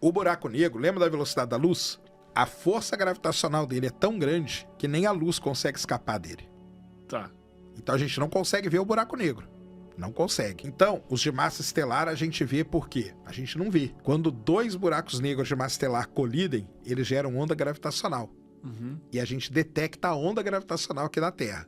O buraco negro, lembra da velocidade da luz? A força gravitacional dele é tão grande que nem a luz consegue escapar dele. Tá. Então a gente não consegue ver o buraco negro. Não consegue. Então, os de massa estelar a gente vê por quê? A gente não vê. Quando 2 buracos negros de massa estelar colidem, eles geram onda gravitacional. E a gente detecta a onda gravitacional aqui na Terra.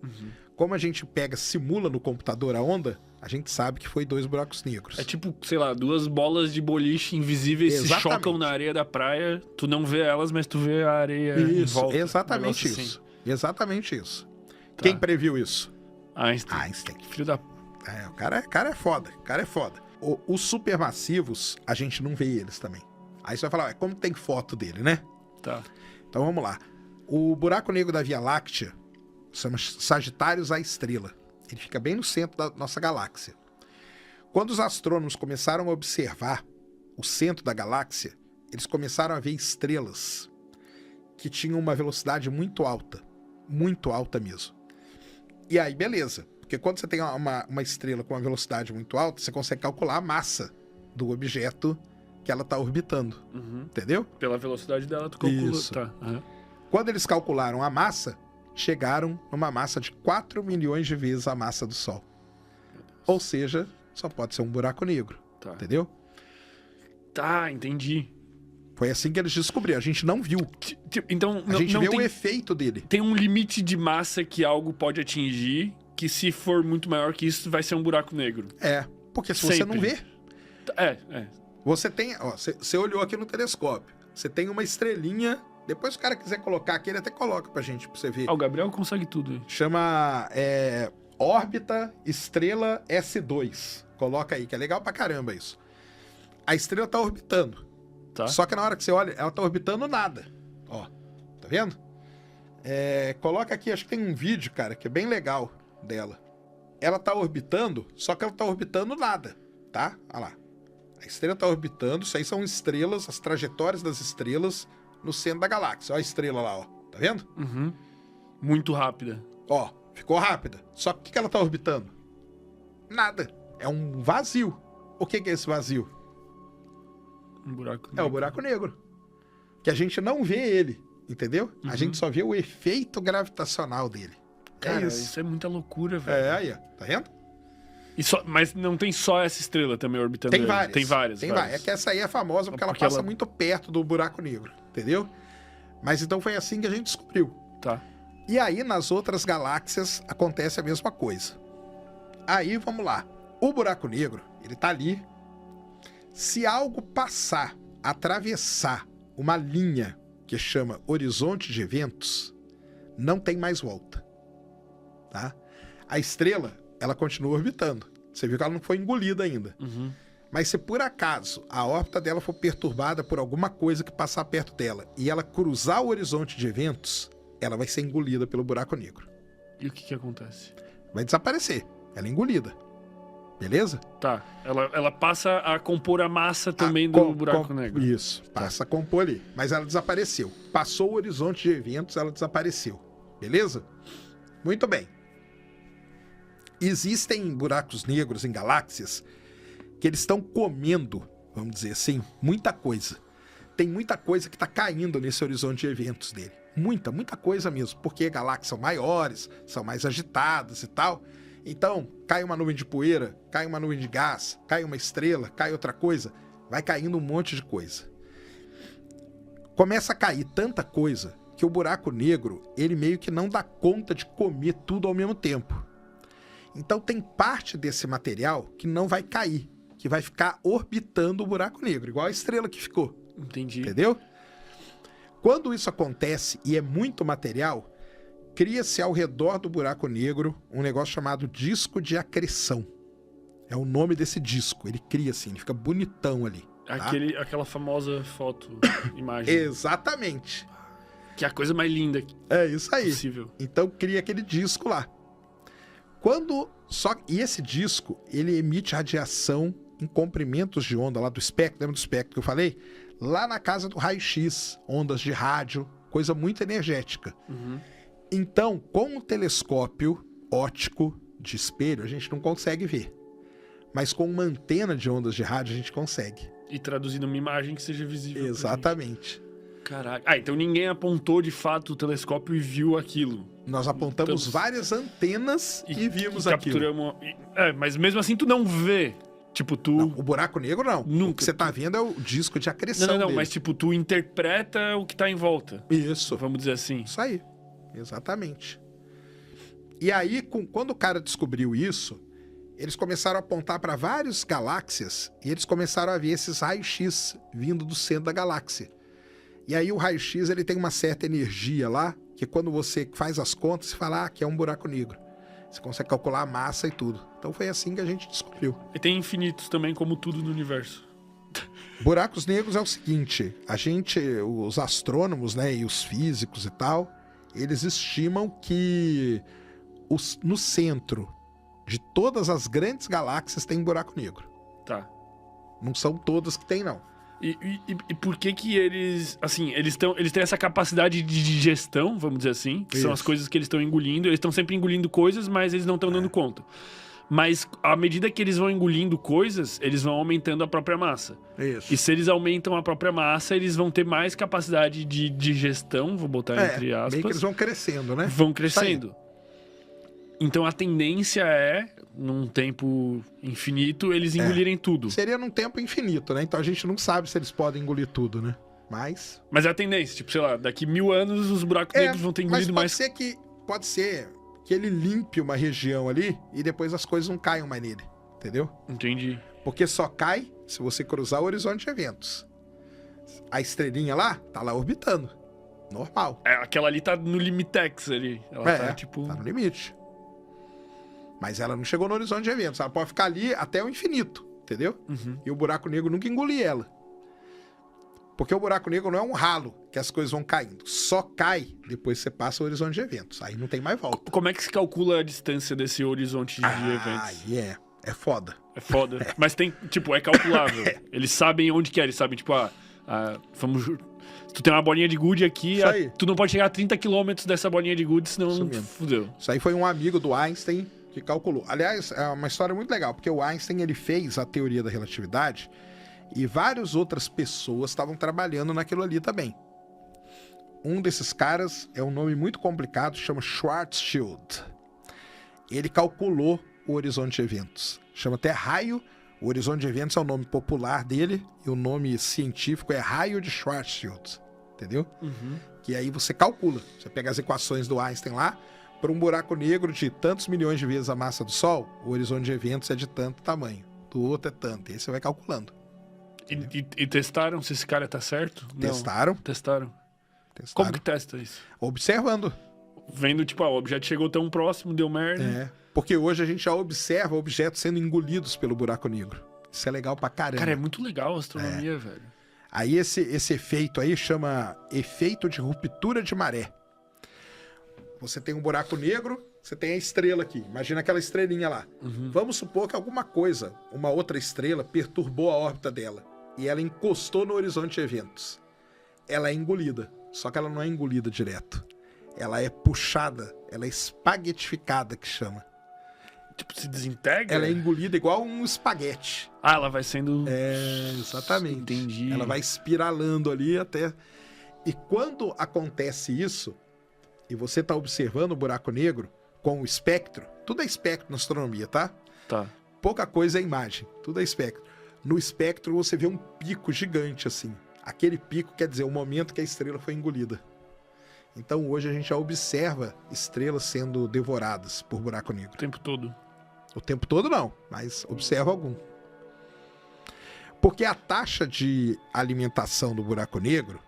Como a gente simula no computador a onda, a gente sabe que foi 2 buracos negros. É tipo, sei lá, 2 bolas de boliche invisíveis se chocam na areia da praia. Tu não vê elas, mas tu vê a areia em volta. Exatamente isso. Assim. Exatamente isso. Tá. Quem previu isso? Einstein. Filho da... o cara é foda. O cara é foda. Os supermassivos, a gente não vê eles também. Aí você vai falar, como tem foto dele, né? Tá. Então vamos lá. O buraco negro da Via Láctea chama Sagitários A Estrela. Ele fica bem no centro da nossa galáxia. Quando os astrônomos começaram a observar o centro da galáxia, eles começaram a ver estrelas que tinham uma velocidade muito alta mesmo. E aí, beleza. Porque quando você tem uma estrela com uma velocidade muito alta, você consegue calcular a massa do objeto que ela está orbitando. Entendeu? Pela velocidade dela, tu calcula. Isso. Tá. Quando eles calcularam a massa, chegaram numa massa de 4 milhões de vezes a massa do Sol. Ou seja, só pode ser um buraco negro. Tá. Entendeu? Tá, entendi. Foi assim que eles descobriram. A gente não viu. Então, a gente vê o efeito dele. Tem um limite de massa que algo pode atingir, que se for muito maior que isso, vai ser um buraco negro. Porque se você não vê... Você tem... Você olhou aqui no telescópio. Você tem uma estrelinha... Depois, se o cara quiser colocar aqui, ele até coloca pra gente, pra você ver. O Gabriel consegue tudo aí. Chama órbita estrela S2. Coloca aí, que é legal pra caramba isso. A estrela tá orbitando. Tá. Só que na hora que você olha, ela tá orbitando nada. Ó, tá vendo? Coloca aqui, acho que tem um vídeo, cara, que é bem legal dela. Ela tá orbitando, só que ela tá orbitando nada, tá? Olha lá. A estrela tá orbitando, isso aí são estrelas, as trajetórias das estrelas no centro da galáxia. Olha a estrela lá, ó. Tá vendo? Muito rápida. Ó, ficou rápida. Só que o que ela tá orbitando? Nada. É um vazio. O que é esse vazio? Um buraco negro. É o buraco negro. Que a gente não vê ele, entendeu? A gente só vê o efeito gravitacional dele. Cara, isso é muita loucura, velho. Aí, ó. Tá vendo? Mas não tem só essa estrela também orbitando Tem ele. várias. Tem várias. É que essa aí é famosa porque ela passa muito perto do buraco negro, entendeu? Mas então foi assim que a gente descobriu. Tá. E aí, nas outras galáxias, acontece a mesma coisa. Aí, vamos lá. O buraco negro, ele tá ali. Se algo passar, atravessar uma linha que chama horizonte de eventos, não tem mais volta. Tá? A estrela, ela continua orbitando. Você viu que ela não foi engolida ainda. Mas se por acaso a órbita dela for perturbada por alguma coisa que passar perto dela e ela cruzar o horizonte de eventos, ela vai ser engolida pelo buraco negro. E o que acontece? Vai desaparecer. Ela é engolida. Beleza? Tá. Ela passa a compor a massa também do buraco negro. Isso. Passa a compor ali. Mas ela desapareceu. Passou o horizonte de eventos, ela desapareceu. Beleza? Muito bem. Existem buracos negros em galáxias que eles estão comendo, vamos dizer assim, muita coisa. Tem muita coisa que está caindo nesse horizonte de eventos dele. Muita coisa mesmo. Porque galáxias são maiores, são mais agitadas e tal. Então, cai uma nuvem de poeira, cai uma nuvem de gás, cai uma estrela, cai outra coisa. Vai caindo um monte de coisa. Começa a cair tanta coisa que o buraco negro, ele meio que não dá conta de comer tudo ao mesmo tempo. Então tem parte desse material que não vai cair, que vai ficar orbitando o buraco negro, igual a estrela que ficou. Entendi. Entendeu? Quando isso acontece e é muito material, cria-se ao redor do buraco negro um negócio chamado disco de acreção. É o nome desse disco. Ele cria assim, ele fica bonitão ali. Tá? Aquela famosa foto, imagem. Exatamente. Que é a coisa mais linda isso aí. Possível. Então cria aquele disco lá. E esse disco, ele emite radiação em comprimentos de onda lá do espectro, lembra do espectro que eu falei? Lá na casa do raio-x, ondas de rádio, coisa muito energética. Então, com o telescópio óptico de espelho, a gente não consegue ver. Mas com uma antena de ondas de rádio, a gente consegue. E traduzir numa imagem que seja visível. Exatamente. Caraca. Então ninguém apontou de fato o telescópio e viu aquilo. Nós apontamos várias antenas e vimos capturamos... aquilo. Mas mesmo assim tu não vê. Tipo, tu... Não, o buraco negro não. Nunca. O que você tá vendo é o disco de acreção Não, dele. mas tipo, tu interpreta o que tá em volta. Isso. Vamos dizer assim. Isso aí. Exatamente. E aí, quando o cara descobriu isso, eles começaram a apontar para várias galáxias e eles começaram a ver esses raios-x vindo do centro da galáxia. E aí o raio-x ele tem uma certa energia lá, que quando você faz as contas, você fala que é um buraco negro. Você consegue calcular a massa e tudo. Então foi assim que a gente descobriu. E tem infinitos também, como tudo no universo. Buracos negros é o seguinte, os astrônomos, né, e os físicos e tal, eles estimam que no centro de todas as grandes galáxias tem buraco negro. Tá. Não são todas que tem, não. E por que eles, assim, eles têm essa capacidade de digestão, vamos dizer assim, que são as coisas que eles estão engolindo. Eles estão sempre engolindo coisas, mas eles não estão dando conta. Mas à medida que eles vão engolindo coisas, eles vão aumentando a própria massa. Isso. E se eles aumentam a própria massa, eles vão ter mais capacidade de digestão, vou botar entre aspas. Meio que eles vão crescendo, né? Vão crescendo. Então a tendência é, num tempo infinito, eles engolirem tudo. Seria num tempo infinito, né? Então a gente não sabe se eles podem engolir tudo, né? Mas é a tendência, tipo, sei lá, daqui 1000 anos os buracos negros vão ter engolido mais. Pode ser que ele limpe uma região ali e depois as coisas não caiam mais nele, entendeu? Entendi. Porque só cai se você cruzar o horizonte de eventos. A estrelinha lá, tá lá orbitando. Normal. Aquela ali tá no limitex ali. Ela tá, tipo... tá no limite. Mas ela não chegou no horizonte de eventos. Ela pode ficar ali até o infinito, entendeu? Uhum. E o buraco negro nunca engolir ela. Porque o buraco negro não é um ralo que as coisas vão caindo. Só cai depois que você passa o horizonte de eventos. Aí não tem mais volta. Como é que se calcula a distância desse horizonte de eventos? Aí é foda. É foda. Mas tem, tipo, é calculável. Eles sabem onde que é. Eles sabem, tipo, vamos... Tu tem uma bolinha de gude aqui, tu não pode chegar a 30 km dessa bolinha de gude, senão fudeu. Isso aí foi um amigo do Einstein que calculou. Aliás, é uma história muito legal, porque o Einstein ele fez a teoria da relatividade e várias outras pessoas estavam trabalhando naquilo ali também. Um desses caras é um nome muito complicado, chama Schwarzschild. Ele calculou o horizonte de eventos. Chama até raio. O horizonte de eventos é o nome popular dele e o nome científico é raio de Schwarzschild. Entendeu? Uhum. Que aí você calcula. Você pega as equações do Einstein lá, para um buraco negro de tantos milhões de vezes a massa do Sol, o horizonte de eventos é de tanto tamanho. Do outro é tanto. E aí você vai calculando. E testaram se esse cara tá certo? Testaram. Não. Testaram. Como que testa isso? Observando. Vendo, tipo, o objeto chegou tão próximo, deu merda. Porque hoje a gente já observa objetos sendo engolidos pelo buraco negro. Isso é legal pra caramba. Cara, é muito legal a astronomia, velho. Aí esse efeito aí chama efeito de ruptura de maré. Você tem um buraco negro, você tem a estrela aqui. Imagina aquela estrelinha lá. Uhum. Vamos supor que alguma coisa, uma outra estrela, perturbou a órbita dela. E ela encostou no horizonte de eventos. Ela é engolida. Só que ela não é engolida direto. Ela é puxada, ela é espaguetificada, que chama. Tipo, se desintegra? Ela é engolida igual um espaguete. Ela vai sendo... Exatamente. Entendi. Ela vai espiralando ali até... E quando acontece isso, e você está observando o buraco negro com o espectro, tudo é espectro na astronomia, tá? Tá. Pouca coisa é imagem, tudo é espectro. No espectro você vê um pico gigante assim. Aquele pico quer dizer o momento que a estrela foi engolida. Então hoje a gente já observa estrelas sendo devoradas por buraco negro. O tempo todo? O tempo todo não, mas observa algum. Porque a taxa de alimentação do buraco negro,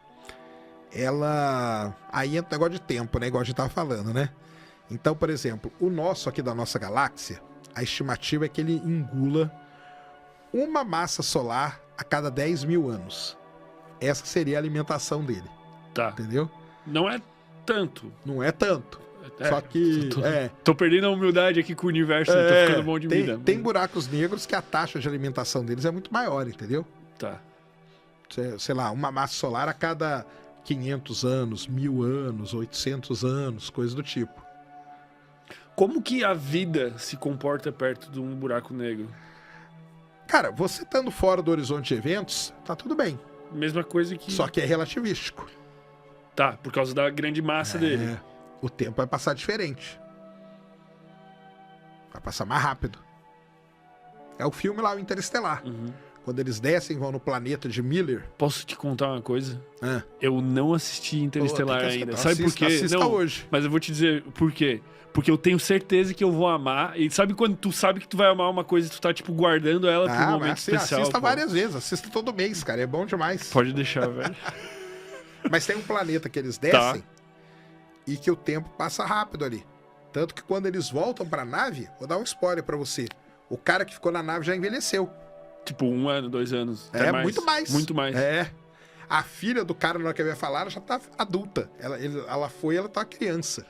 ela... Aí entra um negócio de tempo, né? Igual a gente estava falando, né? Então, por exemplo, o nosso aqui da nossa galáxia, a estimativa é que ele engula uma massa solar a cada 10 mil anos. Essa seria a alimentação dele. Tá. Entendeu? Não é tanto. Não é tanto. Só que... Tô perdendo a humildade aqui com o universo, tô ficando bom de vida. Tem buracos negros que a taxa de alimentação deles é muito maior, entendeu? Tá. Sei lá, uma massa solar a cada 500 anos, 1000 anos, 800 anos, coisa do tipo. Como que a vida se comporta perto de um buraco negro? Cara, você estando fora do horizonte de eventos, tá tudo bem. Mesma coisa que... Só que é relativístico. Tá, por causa da grande massa dele. O tempo vai passar diferente. Vai passar mais rápido. É o filme lá, o Interestelar. Quando eles descem e vão no planeta de Miller. Posso te contar uma coisa? Eu não assisti Interestelar ainda. Sabe por quê? Assista hoje. Mas eu vou te dizer por quê. Porque eu tenho certeza que eu vou amar. E sabe quando tu sabe que tu vai amar uma coisa e tu tá, tipo, guardando ela pra um momento especial? Assista várias vezes. Assista todo mês, cara. É bom demais. Pode deixar, velho. Mas tem um planeta que eles descem e que o tempo passa rápido ali. Tanto que quando eles voltam pra nave, vou dar um spoiler pra você. O cara que ficou na nave já envelheceu. Tipo, 1 ano, 2 anos. Até mais. Muito mais. Muito mais. A filha do cara, na hora que eu ia falar, ela já tá adulta. Ela tá criança.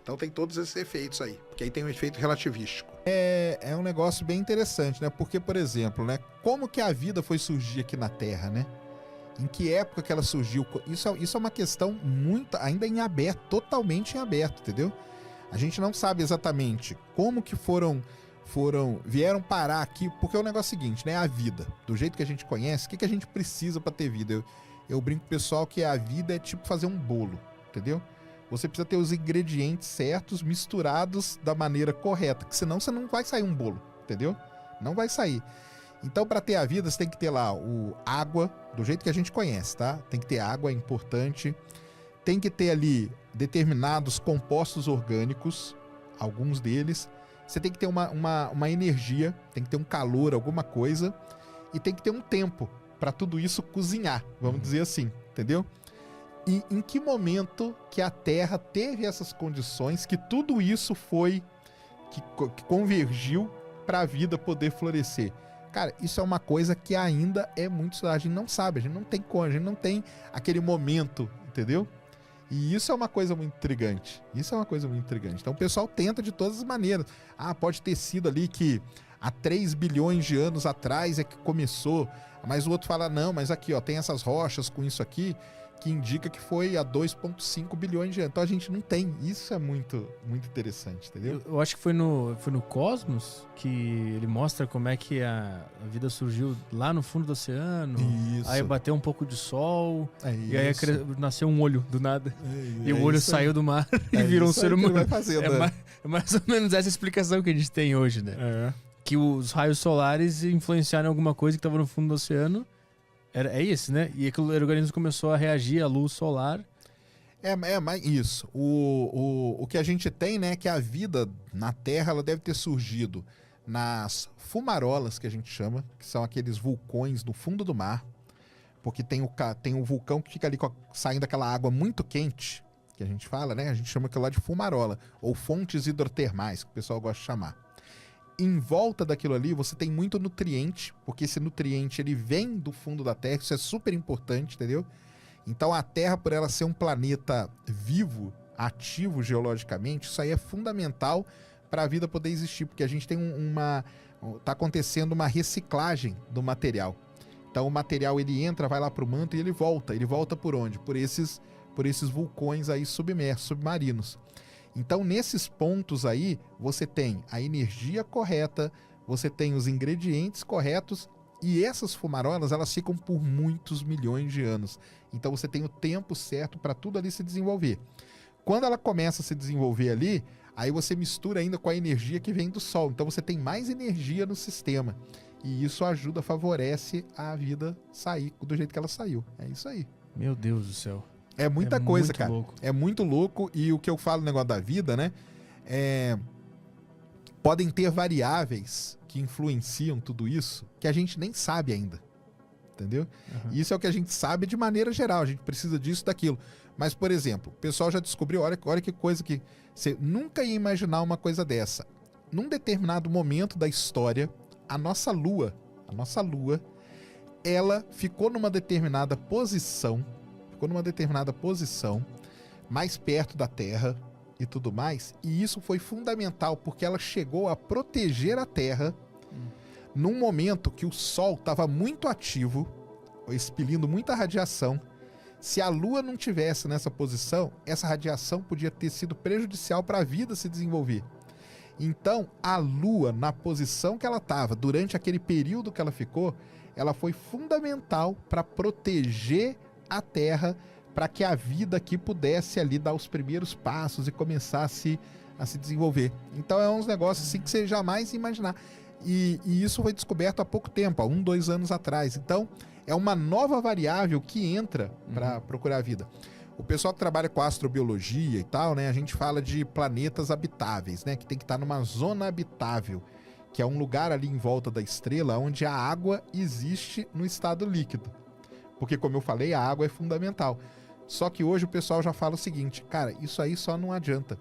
Então tem todos esses efeitos aí. Porque aí tem um efeito relativístico. É um negócio bem interessante, né? Porque, por exemplo, né? Como que a vida foi surgir aqui na Terra, né? Em que época que ela surgiu? Isso é uma questão muito ainda em aberto, totalmente em aberto, entendeu? A gente não sabe exatamente como que vieram parar aqui, porque é o negócio seguinte, né? A vida, do jeito que a gente conhece, o que a gente precisa para ter vida? Eu brinco com o pessoal que a vida é tipo fazer um bolo, entendeu? Você precisa ter os ingredientes certos, misturados da maneira correta, que senão você não vai sair um bolo, entendeu? Não vai sair. Então, para ter a vida, você tem que ter lá água, do jeito que a gente conhece, tá? Tem que ter água, é importante. Tem que ter ali determinados compostos orgânicos, alguns deles. Você tem que ter uma energia, tem que ter um calor, alguma coisa. E tem que ter um tempo para tudo isso cozinhar, vamos dizer assim, entendeu? E em que momento que a Terra teve essas condições, que tudo isso que convergiu para a vida poder florescer? Cara, isso é uma coisa que ainda é muito estudada. A gente não sabe, a gente não tem como, a gente não tem aquele momento, entendeu? E isso é uma coisa muito intrigante. Então o pessoal tenta de todas as maneiras. Pode ter sido ali que há 3 bilhões de anos atrás é que começou. Mas o outro fala, não, mas aqui, ó, tem essas rochas com isso aqui, que indica que foi há 2,5 bilhões de anos. Então a gente não tem. Isso é muito, muito interessante, entendeu? Eu acho que foi no Cosmos que ele mostra como é que a vida surgiu lá no fundo do oceano. Isso. Aí bateu um pouco de sol. E aí isso. nasceu um olho do nada. E o olho saiu do mar e virou um ser humano. Vai fazendo, é mais ou menos essa explicação que a gente tem hoje, né? Que os raios solares influenciaram alguma coisa que estava no fundo do oceano. É isso, né? E aquele organismo começou a reagir à luz solar. Mas isso. O que a gente tem, né, é que a vida na Terra ela deve ter surgido nas fumarolas, que a gente chama, que são aqueles vulcões no fundo do mar, porque tem o vulcão que fica ali saindo aquela água muito quente, que a gente fala, né? A gente chama aquilo lá de fumarola, ou fontes hidrotermais, que o pessoal gosta de chamar. Em volta daquilo ali você tem muito nutriente, porque esse nutriente ele vem do fundo da Terra, isso é super importante, entendeu? Então a Terra, por ela ser um planeta vivo, ativo geologicamente, isso aí é fundamental para a vida poder existir, porque a gente tem tá acontecendo uma reciclagem do material. Então o material ele entra, vai lá para o manto e ele volta por onde? Por esses vulcões aí submersos, submarinos. Então, nesses pontos aí, você tem a energia correta, você tem os ingredientes corretos e essas fumarolas, elas ficam por muitos milhões de anos. Então, você tem o tempo certo para tudo ali se desenvolver. Quando ela começa a se desenvolver ali, aí você mistura ainda com a energia que vem do Sol. Então, você tem mais energia no sistema. E isso ajuda, favorece a vida sair do jeito que ela saiu. É isso aí. Meu Deus do céu. É muita coisa, muito cara. Louco. É muito louco. E o que eu falo no negócio da vida, né? Podem ter variáveis que influenciam tudo isso que a gente nem sabe ainda. Entendeu? Isso é o que a gente sabe de maneira geral. A gente precisa disso, daquilo. Mas, por exemplo, o pessoal já descobriu, olha que coisa que você nunca ia imaginar uma coisa dessa. Num determinado momento da história, a nossa Lua, ela ficou numa determinada posição, mais perto da Terra e tudo mais, e isso foi fundamental porque ela chegou a proteger a Terra num momento que o Sol estava muito ativo, expelindo muita radiação. Se a Lua não tivesse nessa posição, essa radiação podia ter sido prejudicial para a vida se desenvolver. Então, a Lua, na posição que ela estava, durante aquele período que ela ficou, ela foi fundamental para proteger a Terra, para que a vida aqui pudesse ali dar os primeiros passos e começar a se desenvolver. Então, é uns negócios assim que você jamais ia imaginar. E isso foi descoberto há pouco tempo, há 2 anos atrás. Então, é uma nova variável que entra para procurar a vida. O pessoal que trabalha com astrobiologia e tal, né? A gente fala de planetas habitáveis, né? Que tem que estar numa zona habitável, que é um lugar ali em volta da estrela onde a água existe no estado líquido. Porque, como eu falei, a água é fundamental. Só que hoje o pessoal já fala o seguinte, cara, isso aí só não adianta.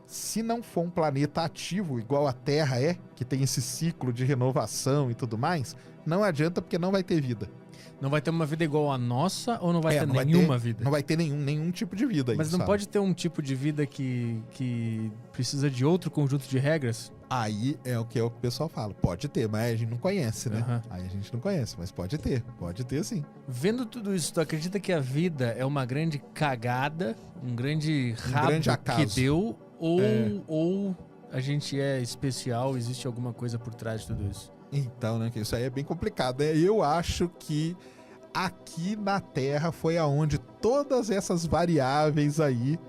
Se não for um planeta ativo, igual a Terra é, que tem esse ciclo de renovação e tudo mais, não adianta porque não vai ter vida. Não vai ter uma vida igual a nossa ou não vai ter nenhuma vida? Não vai ter nenhum tipo de vida. Mas aí, não sabe? pode ter um tipo de vida que precisa de outro conjunto de regras? Aí é o que o pessoal fala. Pode ter, mas a gente não conhece, né? Uhum. Aí a gente não conhece, mas pode ter sim. Vendo tudo isso, tu acredita que a vida é uma grande cagada, um grande rabo grande acaso. que deu, ou a gente é especial, existe alguma coisa por trás de tudo isso? Então, né? Que isso aí é bem complicado, né? Eu acho que aqui na Terra foi aonde todas essas variáveis aí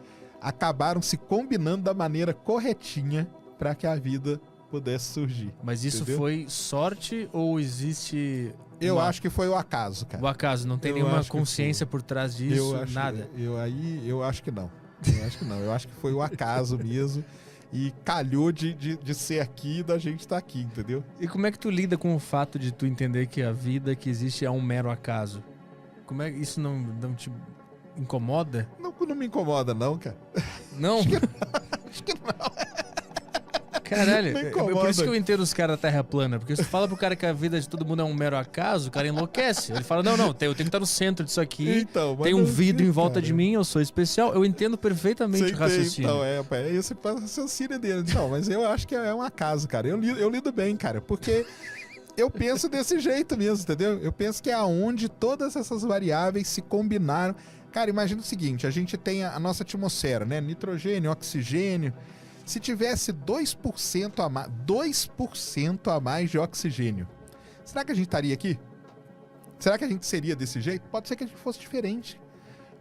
acabaram se combinando da maneira corretinha para que a vida pudesse surgir. Mas isso entendeu? Foi sorte ou existe... Eu acho que foi o acaso, cara. O acaso, não tem Eu nenhuma acho que consciência por trás disso, nada. Eu acho que não. Eu acho que foi o acaso mesmo. E calhou de ser aqui e da gente estar aqui, entendeu? E como é que tu lida com o fato de tu entender que a vida que existe é um mero acaso? Como é que isso não te incomoda? Não me incomoda, não, cara. Não? Acho que não. Caralho, Não é incomoda. por isso que eu entendo os caras da Terra plana. Porque se tu fala pro cara que a vida de todo mundo é um mero acaso, o cara enlouquece. Ele fala, não, eu tenho que estar no centro disso aqui. Então, mas Tem um não vidro sei, em volta cara. de mim, eu sou especial. Eu entendo perfeitamente o raciocínio. Então, é esse raciocínio dele. Não, mas eu acho que é um acaso, cara. Eu lido bem, cara, porque eu penso desse jeito mesmo, entendeu? Eu penso que é aonde todas essas variáveis se combinaram. Cara, imagina o seguinte, a gente tem a nossa atmosfera, né? Nitrogênio, oxigênio. Se tivesse 2% a mais de oxigênio, será que a gente estaria aqui? Será que a gente seria desse jeito? Pode ser que a gente fosse diferente.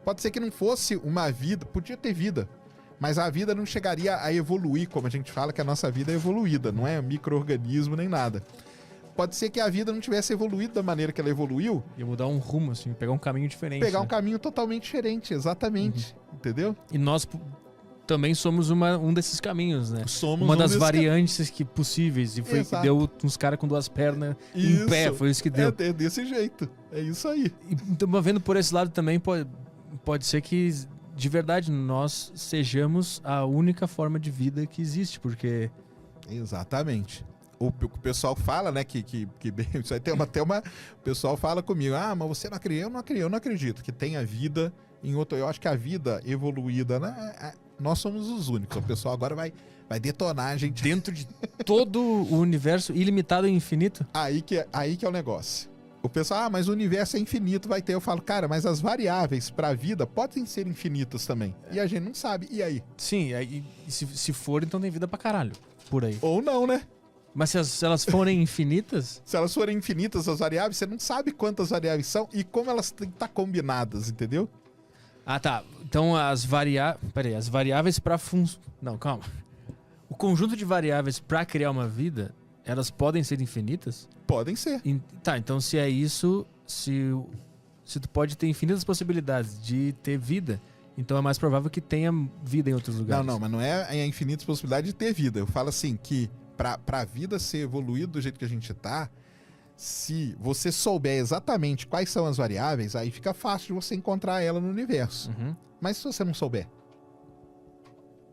Pode ser que não fosse uma vida, podia ter vida, mas a vida não chegaria a evoluir, como a gente fala que a nossa vida é evoluída, não é micro-organismo nem nada. Pode ser que a vida não tivesse evoluído da maneira que ela evoluiu. Ia mudar um rumo, assim, pegar um caminho diferente. Pegar um né? caminho totalmente diferente, exatamente. Entendeu? E nós também somos um desses caminhos, né? Somos uma das desses variantes possíveis. E foi Exato. que deu uns caras com 2 pernas em Isso. pé. Foi isso que deu. É desse jeito. É isso aí. E então, vendo por esse lado também, pode ser que, de verdade, nós sejamos a única forma de vida que existe, porque... Exatamente. O pessoal fala, né, que isso aí tem uma... O pessoal fala comigo, mas você não acredita? Eu não acredito que tenha vida em outro... Eu acho que a vida evoluída, né, nós somos os únicos. O pessoal agora vai detonar a gente. Dentro de todo o universo ilimitado e infinito? Aí que é o negócio. O pessoal, mas o universo é infinito, vai ter. Eu falo, cara, mas as variáveis para a vida podem ser infinitas também. E a gente não sabe. E aí? Sim, aí, se for, então tem vida pra caralho. Por aí. Ou não, né? Mas se elas forem infinitas... Se elas forem infinitas as variáveis, você não sabe quantas variáveis são e como elas têm que estar combinadas, entendeu? Ah, tá. Então as variáveis... Peraí, as variáveis pra Não, calma. O conjunto de variáveis pra criar uma vida, elas podem ser infinitas? Podem ser. Tá, então se é isso, se tu pode ter infinitas possibilidades de ter vida, então é mais provável que tenha vida em outros lugares. Não, mas não é a infinitas possibilidades de ter vida. Eu falo assim, que pra vida ser evoluída do jeito que a gente tá, se você souber exatamente quais são as variáveis, aí fica fácil de você encontrar ela no universo. Uhum. Mas se você não souber,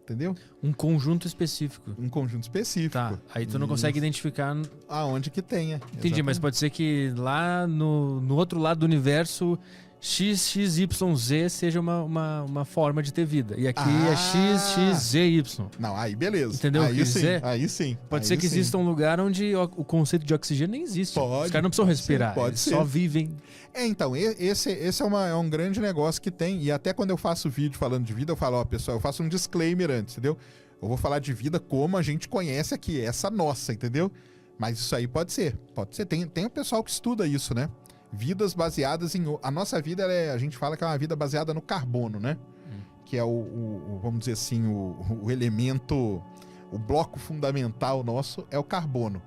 entendeu? Um conjunto específico. Um conjunto específico. Tá, aí tu não consegue identificar... Aonde que tenha. Entendi, mas pode ser que lá no outro lado do universo XXYZ seja uma forma de ter vida. E aqui é XXZY. Não, aí beleza. Entendeu o que Aí eu quis sim, dizer? aí sim. Pode aí ser que sim. exista um lugar onde o conceito de oxigênio nem existe. Pode, Os caras não precisam pode ser, respirar, pode eles ser. só vivem. Então, esse é um grande negócio que tem. E até quando eu faço vídeo falando de vida, eu falo, pessoal, eu faço um disclaimer antes, entendeu? Eu vou falar de vida como a gente conhece aqui, essa nossa, entendeu? Mas isso aí pode ser. Tem o pessoal que estuda isso, né? Vidas baseadas em... A nossa vida, a gente fala que é uma vida baseada no carbono, né? Que é vamos dizer assim, o elemento, o bloco fundamental nosso é o carbono.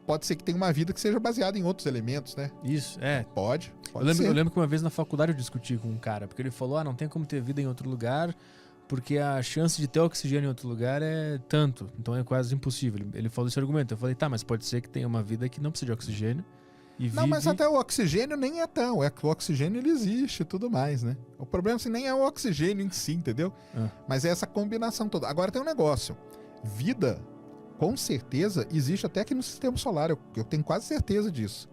Pode ser que tenha uma vida que seja baseada em outros elementos, né? Isso, é. Pode Eu lembro que uma vez na faculdade eu discuti com um cara, porque ele falou, não tem como ter vida em outro lugar, porque a chance de ter oxigênio em outro lugar é tanto, então é quase impossível. Ele falou esse argumento, eu falei, tá, mas pode ser que tenha uma vida que não precisa de oxigênio. Não, mas até o oxigênio nem é tão. O oxigênio ele existe e tudo mais, né? O problema assim, nem é o oxigênio em si, entendeu? Mas é essa combinação toda. Agora tem um negócio. Vida, com certeza, existe até aqui no sistema solar. Eu tenho quase certeza disso.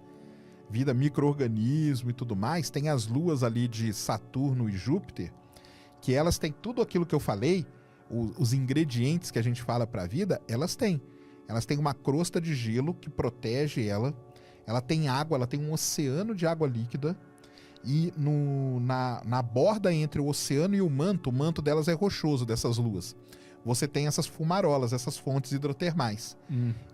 Vida, micro-organismo e tudo mais. Tem as luas ali de Saturno e Júpiter, que elas têm tudo aquilo que eu falei, os ingredientes que a gente fala para a vida, elas têm. Elas têm uma crosta de gelo que protege ela. Ela tem água, ela tem um oceano de água líquida. E na borda entre o oceano e o manto delas é rochoso, dessas luas. Você tem essas fumarolas, essas fontes hidrotermais.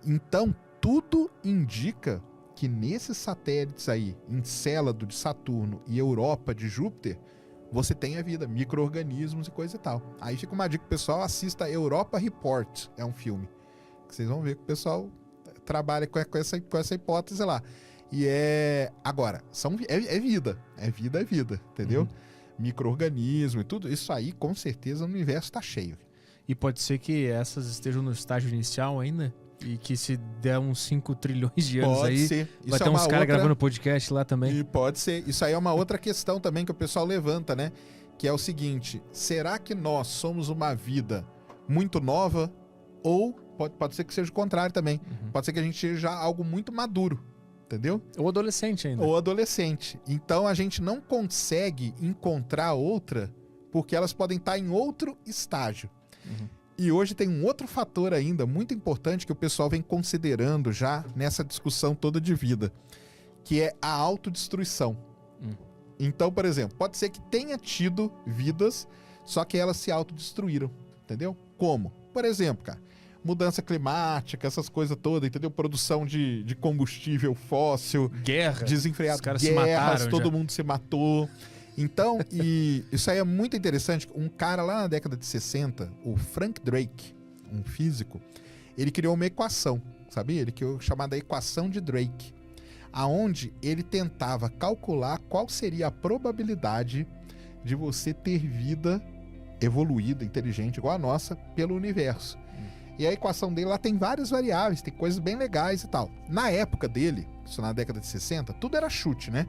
Então, tudo indica que nesses satélites aí, Encélado de Saturno e Europa de Júpiter, você tem a vida, micro-organismos e coisa e tal. Aí fica uma dica pro pessoal, assista Europa Report, é um filme. Que vocês vão ver que o pessoal trabalha com essa hipótese lá. E agora, é vida. É vida, entendeu? Micro-organismo e tudo. Isso aí, com certeza, o universo tá cheio. E pode ser que essas estejam no estágio inicial ainda? E que se der uns 5 trilhões de anos pode aí, ser. vai ter uns caras gravando podcast lá também. E pode ser. Isso aí é uma outra questão também que o pessoal levanta, né? Que é o seguinte, será que nós somos uma vida muito nova ou pode ser que seja o contrário também. Pode ser que a gente seja já algo muito maduro, entendeu? Ou adolescente ainda. Ou adolescente. Então a gente não consegue encontrar outra porque elas podem estar em outro estágio. E hoje tem um outro fator ainda muito importante que o pessoal vem considerando já nessa discussão toda de vida, que é a autodestruição. Então, por exemplo, pode ser que tenha tido vidas, só que elas se autodestruíram, entendeu? Como? Por exemplo, cara, mudança climática, essas coisas todas, entendeu? Produção de combustível fóssil, guerra, desenfreado, os caras guerras, se mataram todo já. mundo se matou. Então, e isso aí é muito interessante. Um cara lá na década de 60, o Frank Drake, um físico, ele criou uma equação, sabia? Ele criou a chamada equação de Drake, aonde ele tentava calcular qual seria a probabilidade de você ter vida evoluída, inteligente, igual a nossa, pelo universo. E a equação dele lá tem várias variáveis, tem coisas bem legais e tal. Na época dele, isso na década de 60, tudo era chute, né?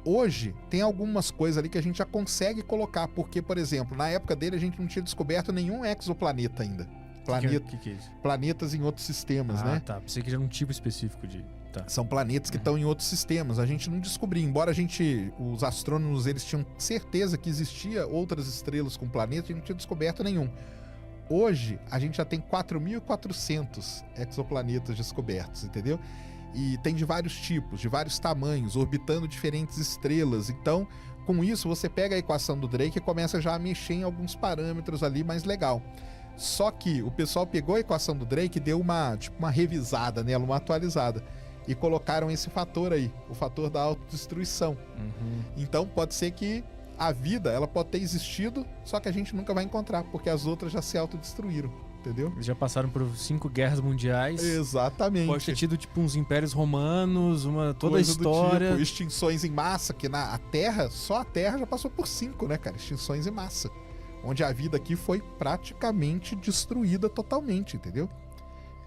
Hoje, tem algumas coisas ali que a gente já consegue colocar, porque, por exemplo, na época dele a gente não tinha descoberto nenhum exoplaneta ainda. Que é isso? Planetas em outros sistemas, né? Tá. Pensei que já era um tipo específico de... Tá. São planetas que estão em outros sistemas. A gente não descobriu, embora os astrônomos, eles tinham certeza que existia outras estrelas com planetas e não tinha descoberto nenhum. Hoje, a gente já tem 4.400 exoplanetas descobertos, entendeu? E tem de vários tipos, de vários tamanhos, orbitando diferentes estrelas. Então, com isso, você pega a equação do Drake e começa já a mexer em alguns parâmetros ali mais legal. Só que o pessoal pegou a equação do Drake e deu uma revisada nela, uma atualizada. E colocaram esse fator aí, o fator da autodestruição. Então, pode ser que a vida, ela pode ter existido, só que a gente nunca vai encontrar, porque as outras já se autodestruíram. Entendeu? Eles já passaram por 5 guerras mundiais. Exatamente. Pode ter tido, tipo, uns impérios romanos, toda a história. Tipo, extinções em massa, que a Terra, só a Terra já passou por 5, né, cara? Extinções em massa. Onde a vida aqui foi praticamente destruída totalmente, entendeu?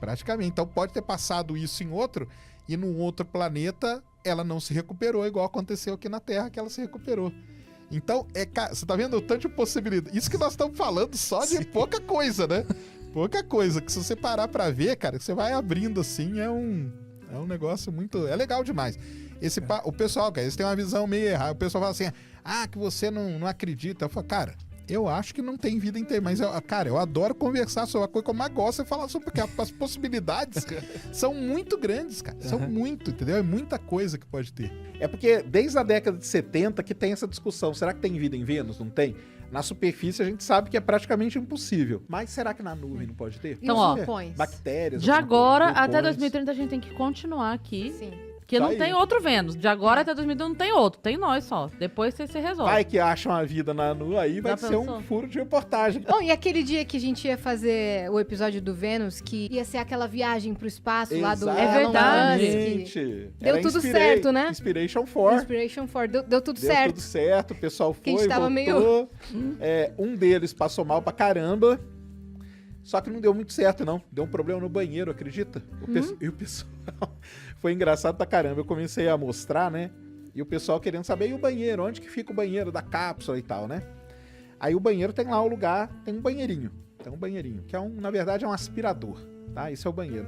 Praticamente. Então pode ter passado isso em outro, e num outro planeta ela não se recuperou, igual aconteceu aqui na Terra, que ela se recuperou. Então, você tá vendo o tanto de possibilidade. Isso que nós estamos falando só de pouca coisa, né? Pouca coisa, que se você parar pra ver, cara, você vai abrindo assim, é um negócio muito... É legal demais. O pessoal, cara, eles têm uma visão meio errada. O pessoal fala assim, que você não acredita. Eu falo, cara, Eu acho que não tem vida inteira, mas, cara, eu adoro conversar sobre a coisa que eu mais gosto é falar sobre, porque as possibilidades são muito grandes, cara. São muito, entendeu? É muita coisa que pode ter. É porque desde a década de 70 que tem essa discussão. Será que tem vida em Vênus? Não tem? Na superfície a gente sabe que é praticamente impossível. Mas será que na nuvem não pode ter? Então, ó, bactérias. de alguma agora coisa, até vulcões. 2030 a gente tem que continuar aqui. Sim. Porque não Tá aí. tem outro Vênus. De agora até 2030 não tem outro. Tem nós só. Depois você se resolve. Vai que acham a vida na Lua, aí vai Já ser pensou? um furo de reportagem. Bom, e aquele dia que a gente ia fazer o episódio do Vênus, que ia ser aquela viagem pro espaço lá do É verdade. Elon Musk. Deu Deu tudo certo, né? Inspiration 4. Inspiration 4. Deu tudo Deu certo. tudo certo, o pessoal Que a foi, gente tava voltou. Um deles passou mal pra caramba. Só que não deu muito certo, não. Deu um problema no banheiro, acredita? E o pessoal... Foi engraçado pra caramba. Eu comecei a mostrar, né? E o pessoal querendo saber, e o banheiro? Onde que fica o banheiro da cápsula e tal, né? Aí o banheiro tem lá o lugar, tem um banheirinho. Tem um banheirinho, que na verdade é um aspirador, tá? Esse é o banheiro.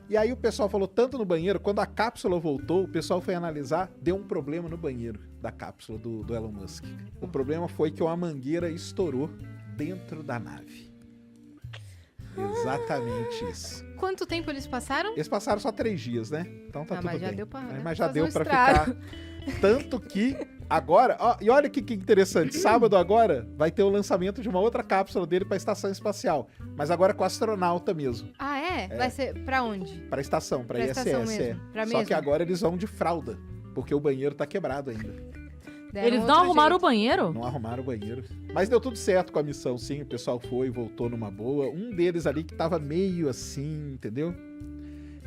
E aí o pessoal falou tanto no banheiro, quando a cápsula voltou, o pessoal foi analisar, deu um problema no banheiro da cápsula do Elon Musk. O problema foi que uma mangueira estourou dentro da nave. Exatamente isso. Quanto tempo eles passaram? Eles passaram só 3 dias, né? Então tá tudo mas já bem. deu pra, né, Mas já fazer deu um pra estrago. ficar. Tanto que agora... Ó, e olha que interessante. Sábado agora vai ter o lançamento de uma outra cápsula dele pra estação espacial. Mas agora com astronauta mesmo. Ah, é? Vai ser pra onde? Pra estação, pra Pra ISS. estação mesmo, pra Só mesmo. que agora eles vão de fralda. Porque o banheiro tá quebrado ainda. Deram Eles não outro arrumaram jeito. o banheiro? Não arrumaram o banheiro. Mas deu tudo certo com a missão, sim. O pessoal foi, voltou numa boa. Um deles ali que tava meio assim, entendeu?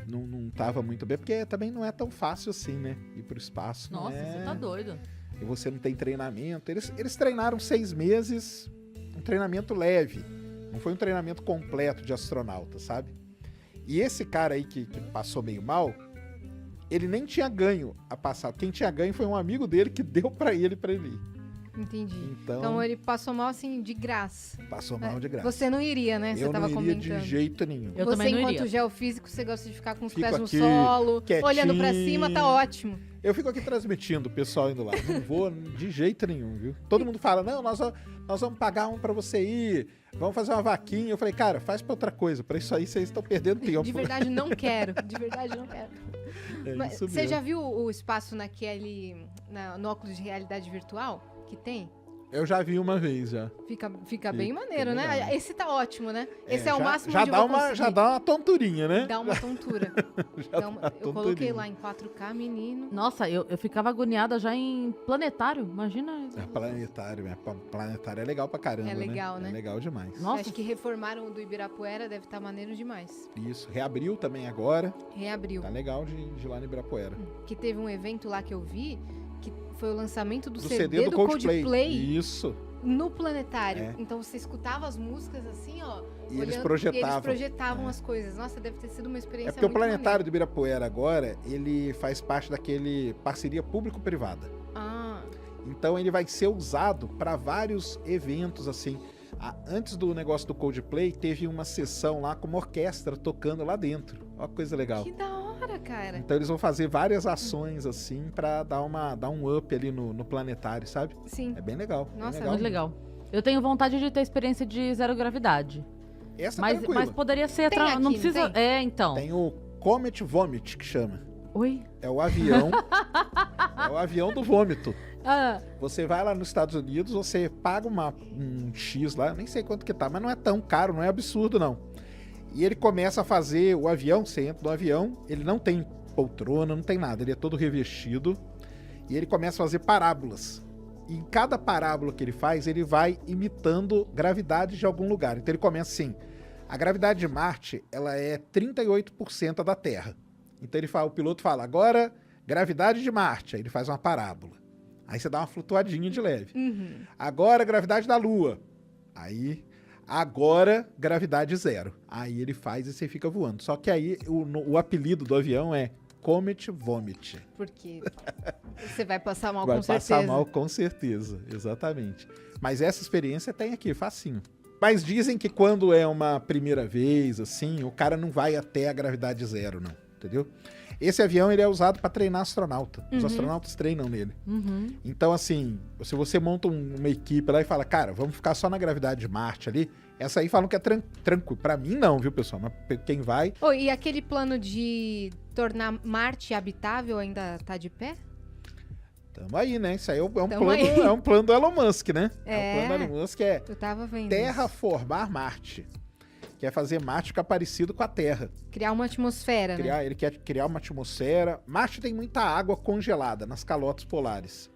Não tava muito bem, porque também não é tão fácil assim, né? Ir pro espaço. Nossa, não é... você tá doido. E você não tem treinamento. Eles treinaram 6 meses, um treinamento leve. Não foi um treinamento completo de astronauta, sabe? E esse cara aí que passou meio mal, ele nem tinha ganho a passar. Quem tinha ganho foi um amigo dele que deu pra ele ir. Entendi. Então, Então ele passou mal assim, de graça. passou mal de graça. Você não iria, né? Você Eu tava não iria comentando. de jeito nenhum. Eu você, também não enquanto iria. geofísico, você gosta de ficar com os Fico pés no aqui, solo, quietinho. olhando pra cima, tá ótimo. Eu fico aqui transmitindo o pessoal indo lá. Não vou de jeito nenhum, viu? Todo mundo fala, não, nós vamos pagar um pra você ir, vamos fazer uma vaquinha. Eu falei, cara, faz pra outra coisa. Pra isso aí vocês estão perdendo tempo. De verdade, não quero. De verdade, não quero. É Mas isso você mesmo. já viu o espaço no óculos de realidade virtual que tem? Eu já vi uma vez, já. Fica bem maneiro, né? legal. Esse tá ótimo, né? Esse é o já, máximo já onde dá eu vou uma, conseguir. já dá uma tonturinha, né? Dá uma tontura. Já dá Eu coloquei tonturinha. lá em 4K, menino. Nossa, eu ficava agoniada já em planetário. Imagina. É planetário, né? Planetário é legal pra caramba, É legal, né? É legal demais. Nossa. Acho que reformaram o do Ibirapuera, deve estar maneiro demais. Isso. Reabriu também agora. Reabriu. Tá legal de ir lá no Ibirapuera. Que teve um evento lá que eu vi, que foi o lançamento do, Do CD, do Coldplay Isso. no planetário. É. Então você escutava as músicas assim, ó. E eles olhando, projetavam. E eles projetavam É. as coisas. Nossa, deve ter sido uma experiência É porque o muito planetário do Ibirapuera agora, ele faz parte daquele parceria público-privada. maneira. Ah, Então ele vai ser usado para vários eventos assim. Antes do negócio do Coldplay, teve uma sessão lá com uma orquestra tocando lá dentro. Olha que coisa legal. que da hora, cara. Então eles vão fazer várias ações assim para dar um up ali no planetário, sabe? Sim. É bem legal. bem Nossa, Muito legal. Eu tenho vontade de ter experiência de zero gravidade. Essa é Mas tranquila. poderia ser. Tem aqui, não não precisa. tem? É, então. Tem o Comet Vomit que chama. Oi? É o avião. É o avião do vômito. Ah, Você vai lá nos Estados Unidos, você paga um X lá, nem sei quanto que tá, mas não é tão caro, não é absurdo não. E ele começa a fazer o avião, você entra no avião, ele não tem poltrona, não tem nada, ele é todo revestido. E ele começa a fazer parábolas. E em cada parábola que ele faz, ele vai imitando gravidade de algum lugar. Então ele começa assim, a gravidade de Marte, ela é 38% da Terra. Então o piloto fala, agora, gravidade de Marte, aí ele faz uma parábola. Aí você dá uma flutuadinha de leve. uhum. Agora, gravidade da Lua. Aí, agora, gravidade zero. Aí ele faz e você fica voando. Só que aí, o apelido do avião é Comet Vomit. Porque você vai passar mal Vai com passar certeza. mal com certeza, exatamente. Mas essa experiência tem aqui, facinho. Mas dizem que quando é uma primeira vez, assim, o cara não vai até a gravidade zero, não. Entendeu? Esse avião ele é usado para treinar astronauta. Os astronautas treinam nele. Uhum. Então, assim, se você monta uma equipe lá e fala, cara, vamos ficar só na gravidade de Marte ali, essa aí falam que é tranquilo. Pra mim, não, viu, pessoal? Mas quem vai... Oh, e aquele plano de tornar Marte habitável ainda tá de pé? Tamo aí, né? Isso aí Tamo aí. é um plano do Elon Musk, né? É. O plano do Elon Musk é Eu tava vendo. terraformar Marte. Quer fazer Marte ficar parecido com a Terra. Criar uma atmosfera, né? Ele quer criar uma atmosfera. Marte tem muita água congelada nas calotas polares.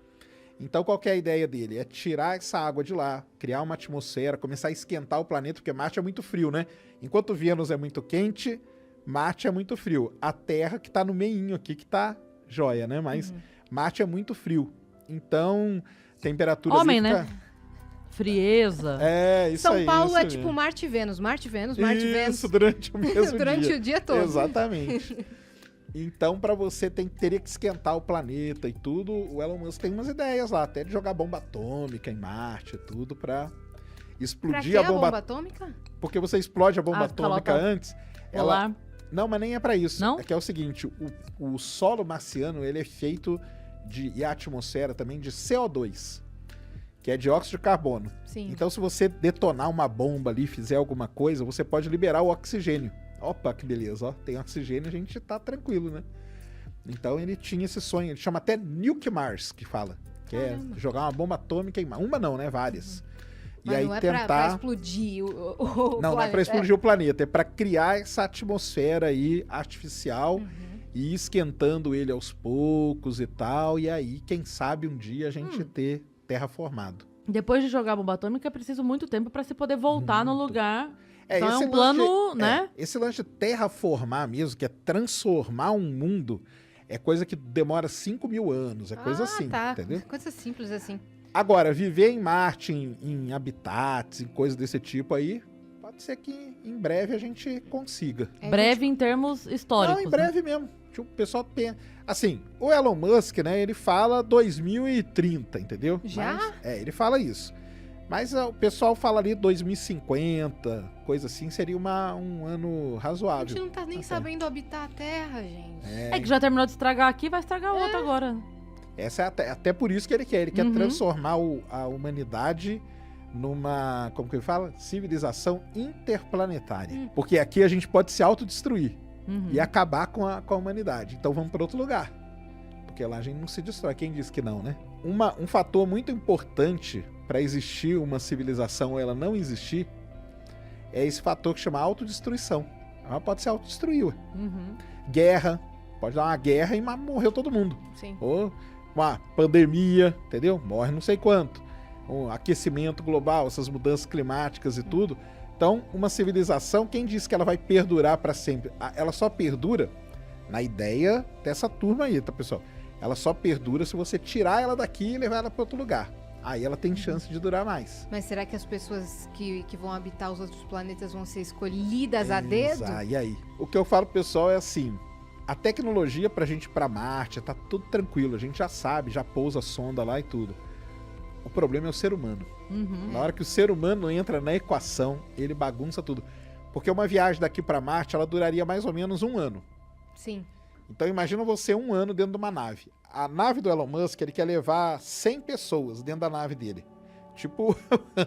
Então, qual que é a ideia dele? É tirar essa água de lá, criar uma atmosfera, começar a esquentar o planeta, porque Marte é muito frio, né? Enquanto Vênus é muito quente, Marte é muito frio. A Terra que tá no meinho aqui, que tá joia, né? Mas Marte é muito frio. Então, temperatura... Homem, né? Frieza. É, isso São aí. Paulo isso é mesmo. tipo Marte e Vênus, Marte e Vênus, Marte e Vênus. Isso, durante o mesmo Durante dia. o dia todo. Exatamente. Então, para você teria que esquentar o planeta e tudo, o Elon Musk tem umas ideias lá, até de jogar bomba atômica em Marte e tudo, para Pra explodir que a a bomba... bomba atômica? Porque você explode a bomba Ah, atômica calota antes, Polar. Não, mas nem é para isso. Não? É que é o seguinte, o solo marciano, ele é feito e a atmosfera também de CO2, que é dióxido de carbono. Sim. Então, se você detonar uma bomba ali, fizer alguma coisa, você pode liberar o oxigênio. Opa, que beleza, ó. Tem oxigênio, a gente tá tranquilo, né? Então, ele tinha esse sonho. Ele chama até Nuke Mars, que fala. Que Caramba. é jogar uma bomba atômica em Marte. Uma não, né? Várias. E Mas aí não é tentar... pra explodir o Não é pra explodir o planeta. É pra criar essa atmosfera aí artificial e ir esquentando ele aos poucos e tal. E aí, quem sabe um dia a gente ter terraformado. Depois de jogar a bomba atômica, é preciso muito tempo pra se poder voltar no lugar. Então é esse um plano, lance- né? Esse lance de terraformar mesmo, que é transformar um mundo, é coisa que demora 5.000 anos. É coisa assim, tá. entendeu? Coisa simples assim. Agora, viver em Marte, em habitats, em coisas desse tipo aí, pode ser que em breve a gente consiga. É, Breve em termos históricos. Não, em breve mesmo. Tipo, o pessoal pensa. Assim, o Elon Musk, né, ele fala 2030, entendeu? Já? Mas, ele fala isso. Mas o pessoal fala ali 2050, coisa assim, seria um ano A razoável. gente não tá nem Até. sabendo habitar a Terra, gente. É que já terminou de estragar aqui, vai estragar outro agora. Essa é até por isso que ele quer. Ele quer Uhum. transformar a humanidade numa, como que ele fala? Civilização interplanetária. Porque aqui a gente pode se autodestruir Uhum. e acabar com a humanidade. Então vamos para outro lugar. Porque lá a gente não se destrói. Quem disse que não, né? Um fator muito importante para existir uma civilização ou ela não existir é esse fator que chama autodestruição. Ela pode se autodestruir. Ué. Uhum. Guerra. Pode dar uma guerra e morreu todo mundo. Sim. Ou uma pandemia, entendeu? Morre não sei quanto. Um aquecimento global, essas mudanças climáticas e tudo. Então, uma civilização, quem disse que ela vai perdurar para sempre? Ela só perdura na ideia dessa turma aí, tá, pessoal? Ela só perdura se você tirar ela daqui e levar ela para outro lugar. Aí ela tem chance de durar mais. Mas será que as pessoas que vão habitar os outros planetas vão ser escolhidas a dedo? E aí? O que eu falo pro pessoal é assim, a tecnologia pra gente ir pra Marte tá tudo tranquilo, a gente já sabe, já pousa a sonda lá e tudo. O problema é o ser humano. Uhum. Na hora que o ser humano entra na equação, ele bagunça tudo. Porque uma viagem daqui pra Marte, ela duraria mais ou menos 1 ano. Sim. Então imagina você 1 ano dentro de uma nave. A nave do Elon Musk, ele quer levar 100 pessoas dentro da nave dele. Tipo o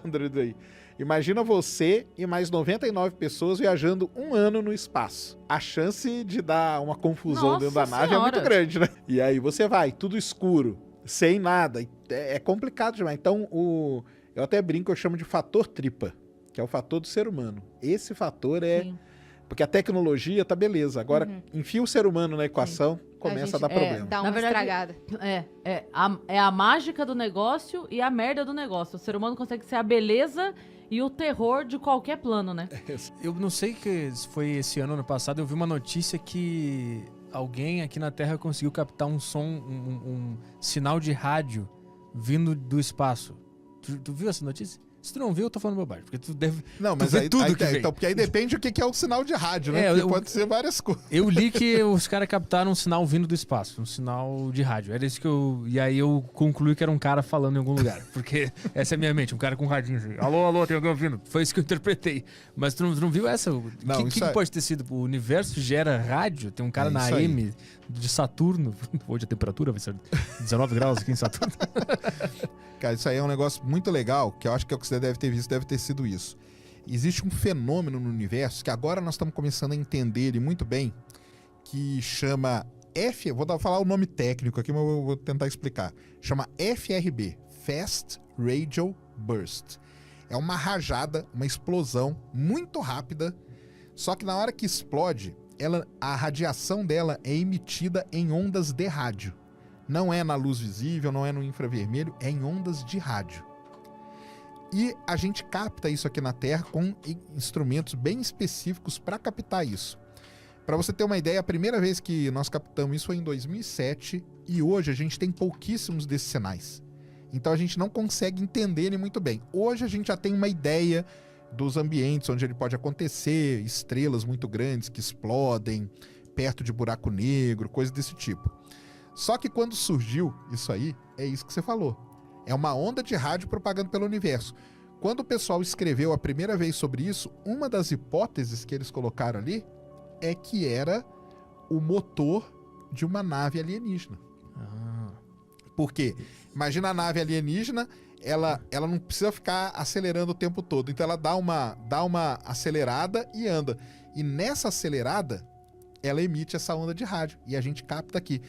Android aí. Imagina você e mais 99 pessoas viajando 1 ano no espaço. A chance de dar uma confusão Nossa dentro da nave é Senhora. muito grande, né? E aí você vai, tudo escuro, sem nada. É complicado demais. Então, eu até brinco, eu chamo de fator tripa, que é o fator do ser humano. Esse fator é... Sim. Porque a tecnologia tá beleza. Agora, enfia o ser humano na equação, começa a dar problema. Dá Na uma verdade, estragada. É a mágica do negócio e a merda do negócio. O ser humano consegue ser a beleza e o terror de qualquer plano, né? Eu não sei que se foi esse ano ou ano passado, eu vi uma notícia que alguém aqui na Terra conseguiu captar um som, um sinal de rádio vindo do espaço. Tu viu essa notícia? Se tu não viu, eu tô falando bobagem. Porque tu deve. Não, mas vê aí, tudo que vem. então, porque aí depende o que é o sinal de rádio, né? É, Porque pode ser várias coisas. Eu li que os caras captaram um sinal vindo do espaço, um sinal de rádio. Era isso que eu. E aí eu concluí que era um cara falando em algum lugar. Porque essa é a minha mente, um cara com um radinho assim. Alô, tem alguém ouvindo? Foi isso que eu interpretei. Mas tu não viu essa? O que pode ter sido? O universo gera rádio? Tem um cara na AM de Saturno. Hoje a temperatura vai ser 19 graus aqui em Saturno. Cara, isso aí é um negócio muito legal, que eu acho que é o que você deve ter visto, deve ter sido isso. Existe um fenômeno no universo, que agora nós estamos começando a entender ele muito bem, que chama vou falar o nome técnico aqui, mas eu vou tentar explicar. Chama FRB, Fast Radio Burst. É uma rajada, uma explosão muito rápida, só que na hora que explode, a radiação dela é emitida em ondas de rádio. Não é na luz visível, não é no infravermelho, é em ondas de rádio. E a gente capta isso aqui na Terra com instrumentos bem específicos para captar isso. Para você ter uma ideia, a primeira vez que nós captamos isso foi em 2007 e hoje a gente tem pouquíssimos desses sinais. Então a gente não consegue entender ele muito bem. Hoje a gente já tem uma ideia dos ambientes onde ele pode acontecer, estrelas muito grandes que explodem, perto de buraco negro, coisa desse tipo. Só que quando surgiu isso aí, é isso que você falou. É uma onda de rádio propagando pelo universo. Quando o pessoal escreveu a primeira vez sobre isso, uma das hipóteses que eles colocaram ali é que era o motor de uma nave alienígena. Por quê? Imagina a nave alienígena, ela não precisa ficar acelerando o tempo todo. Então ela dá uma acelerada e anda. E nessa acelerada, ela emite essa onda de rádio. E a gente capta aqui.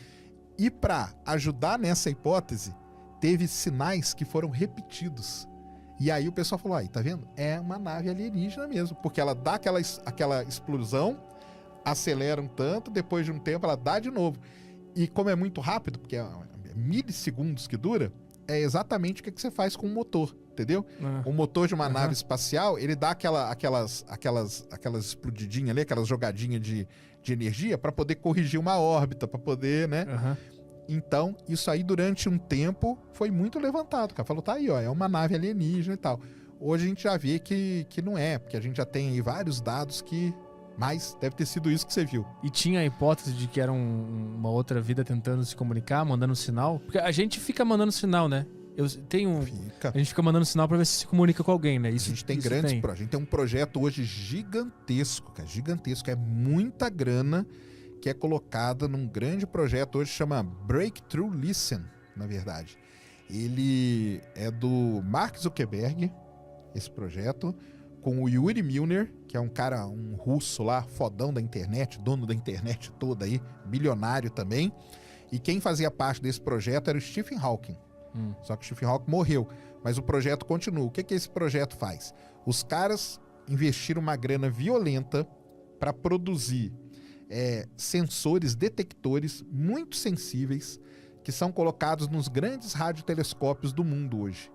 E para ajudar nessa hipótese, teve sinais que foram repetidos. E aí o pessoal falou, tá vendo? É uma nave alienígena mesmo, porque ela dá aquela explosão, acelera um tanto, depois de um tempo ela dá de novo. E como é muito rápido, porque é milissegundos que dura, é exatamente o que você faz com o motor, entendeu? O motor de uma nave espacial, ele dá aquelas explodidinhas ali, aquelas jogadinhas de energia para poder corrigir uma órbita, para poder, né? Então, isso aí durante um tempo foi muito levantado. O cara falou, tá aí, ó, é uma nave alienígena e tal. Hoje a gente já vê que não é, porque a gente já tem aí vários dados que... Mas deve ter sido isso que você viu. E tinha a hipótese de que era uma outra vida tentando se comunicar, mandando sinal? Porque a gente fica mandando sinal, né? A gente fica mandando sinal pra ver se comunica com alguém, né? Isso, a gente tem grandes projetos. A gente tem um projeto hoje gigantesco, cara. Gigantesco. É muita grana que é colocada num grande projeto hoje, chama Breakthrough Listen, na verdade. Ele é do Mark Zuckerberg, esse projeto, com o Yuri Milner, que é um russo lá, fodão da internet, dono da internet toda aí, bilionário também. E quem fazia parte desse projeto era o Stephen Hawking. Só que o Stephen Hawking morreu, mas o projeto continua. O que esse projeto faz? Os caras investiram uma grana violenta para produzir sensores detectores muito sensíveis que são colocados nos grandes radiotelescópios do mundo hoje.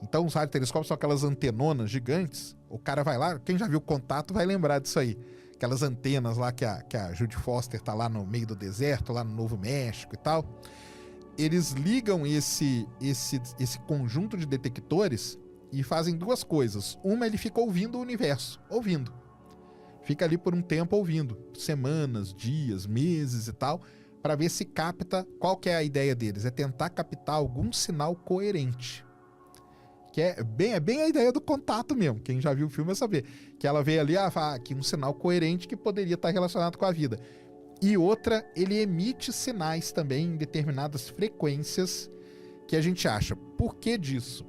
Então os radiotelescópios são aquelas antenonas gigantes. O cara vai lá, quem já viu Contato vai lembrar disso aí. Aquelas antenas lá que a Judy Foster tá lá no meio do deserto, lá no Novo México e tal. Eles ligam esse conjunto de detectores e fazem duas coisas. Uma, ele fica ouvindo o universo, ouvindo. Fica ali por um tempo ouvindo, semanas, dias, meses e tal, para ver se capta. Qual que é a ideia deles? É tentar captar algum sinal coerente. Que é bem a ideia do Contato mesmo. Quem já viu o filme vai saber. Que ela vê ali, aqui um sinal coerente que poderia estar relacionado com a vida. E outra, ele emite sinais também em determinadas frequências que a gente acha. Por que disso?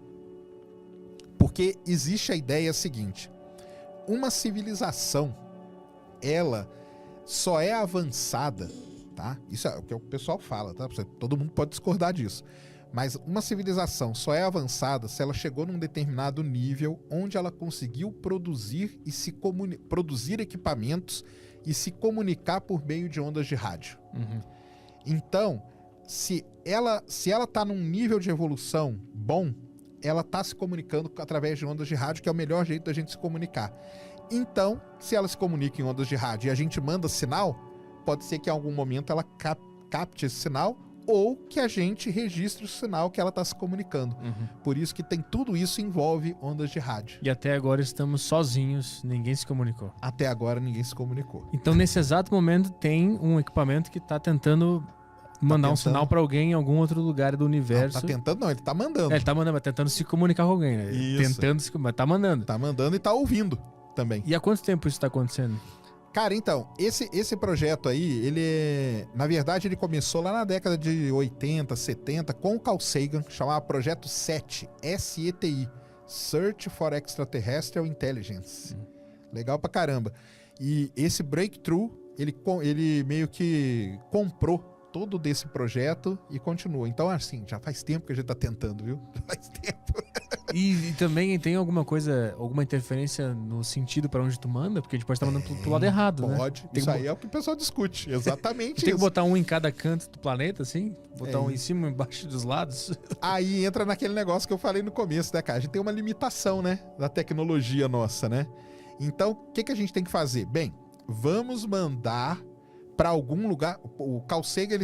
Porque existe a ideia seguinte. Uma civilização, ela só é avançada, tá? Isso é o que o pessoal fala, tá? Todo mundo pode discordar disso. Mas uma civilização só é avançada se ela chegou num determinado nível onde ela conseguiu produzir produzir equipamentos e se comunicar por meio de ondas de rádio. Então, se ela está num nível de evolução bom, ela está se comunicando através de ondas de rádio, que é o melhor jeito da gente se comunicar. Então, se ela se comunica em ondas de rádio e a gente manda sinal, pode ser que em algum momento ela capte esse sinal, ou que a gente registre o sinal que ela está se comunicando. Por isso que tudo isso envolve ondas de rádio. E até agora estamos sozinhos, ninguém se comunicou. Até agora ninguém se comunicou. Então, nesse exato momento, tem um equipamento que está tentando mandar um sinal para alguém em algum outro lugar do universo. Não, tá tentando não, ele tá mandando. Ele tá mandando, mas tentando se comunicar com alguém, né? Isso. Tentando se comunicar, mas tá mandando. Tá mandando e tá ouvindo também. E há quanto tempo isso tá acontecendo? Cara, então, esse projeto aí, na verdade, ele começou lá na década de 80, 70, com o Carl Sagan, chamava Projeto SETI, S-E-T-I, Search for Extraterrestrial Intelligence. Legal pra caramba. E esse breakthrough, ele meio que comprou todo desse projeto e continua. Então, assim, já faz tempo que a gente tá tentando, viu? Faz tempo. E também tem alguma coisa, alguma interferência no sentido pra onde tu manda? Porque a gente pode estar mandando pro lado errado, né? Pode. Isso aí é o que o pessoal discute. Exatamente Tem isso. que botar um em cada canto do planeta, assim? Botar um em cima, embaixo dos lados? Aí entra naquele negócio que eu falei no começo, né, cara? A gente tem uma limitação, né? Da tecnologia nossa, né? Então, o que a gente tem que fazer? Bem, vamos mandar pra algum lugar. O Carl Sagan,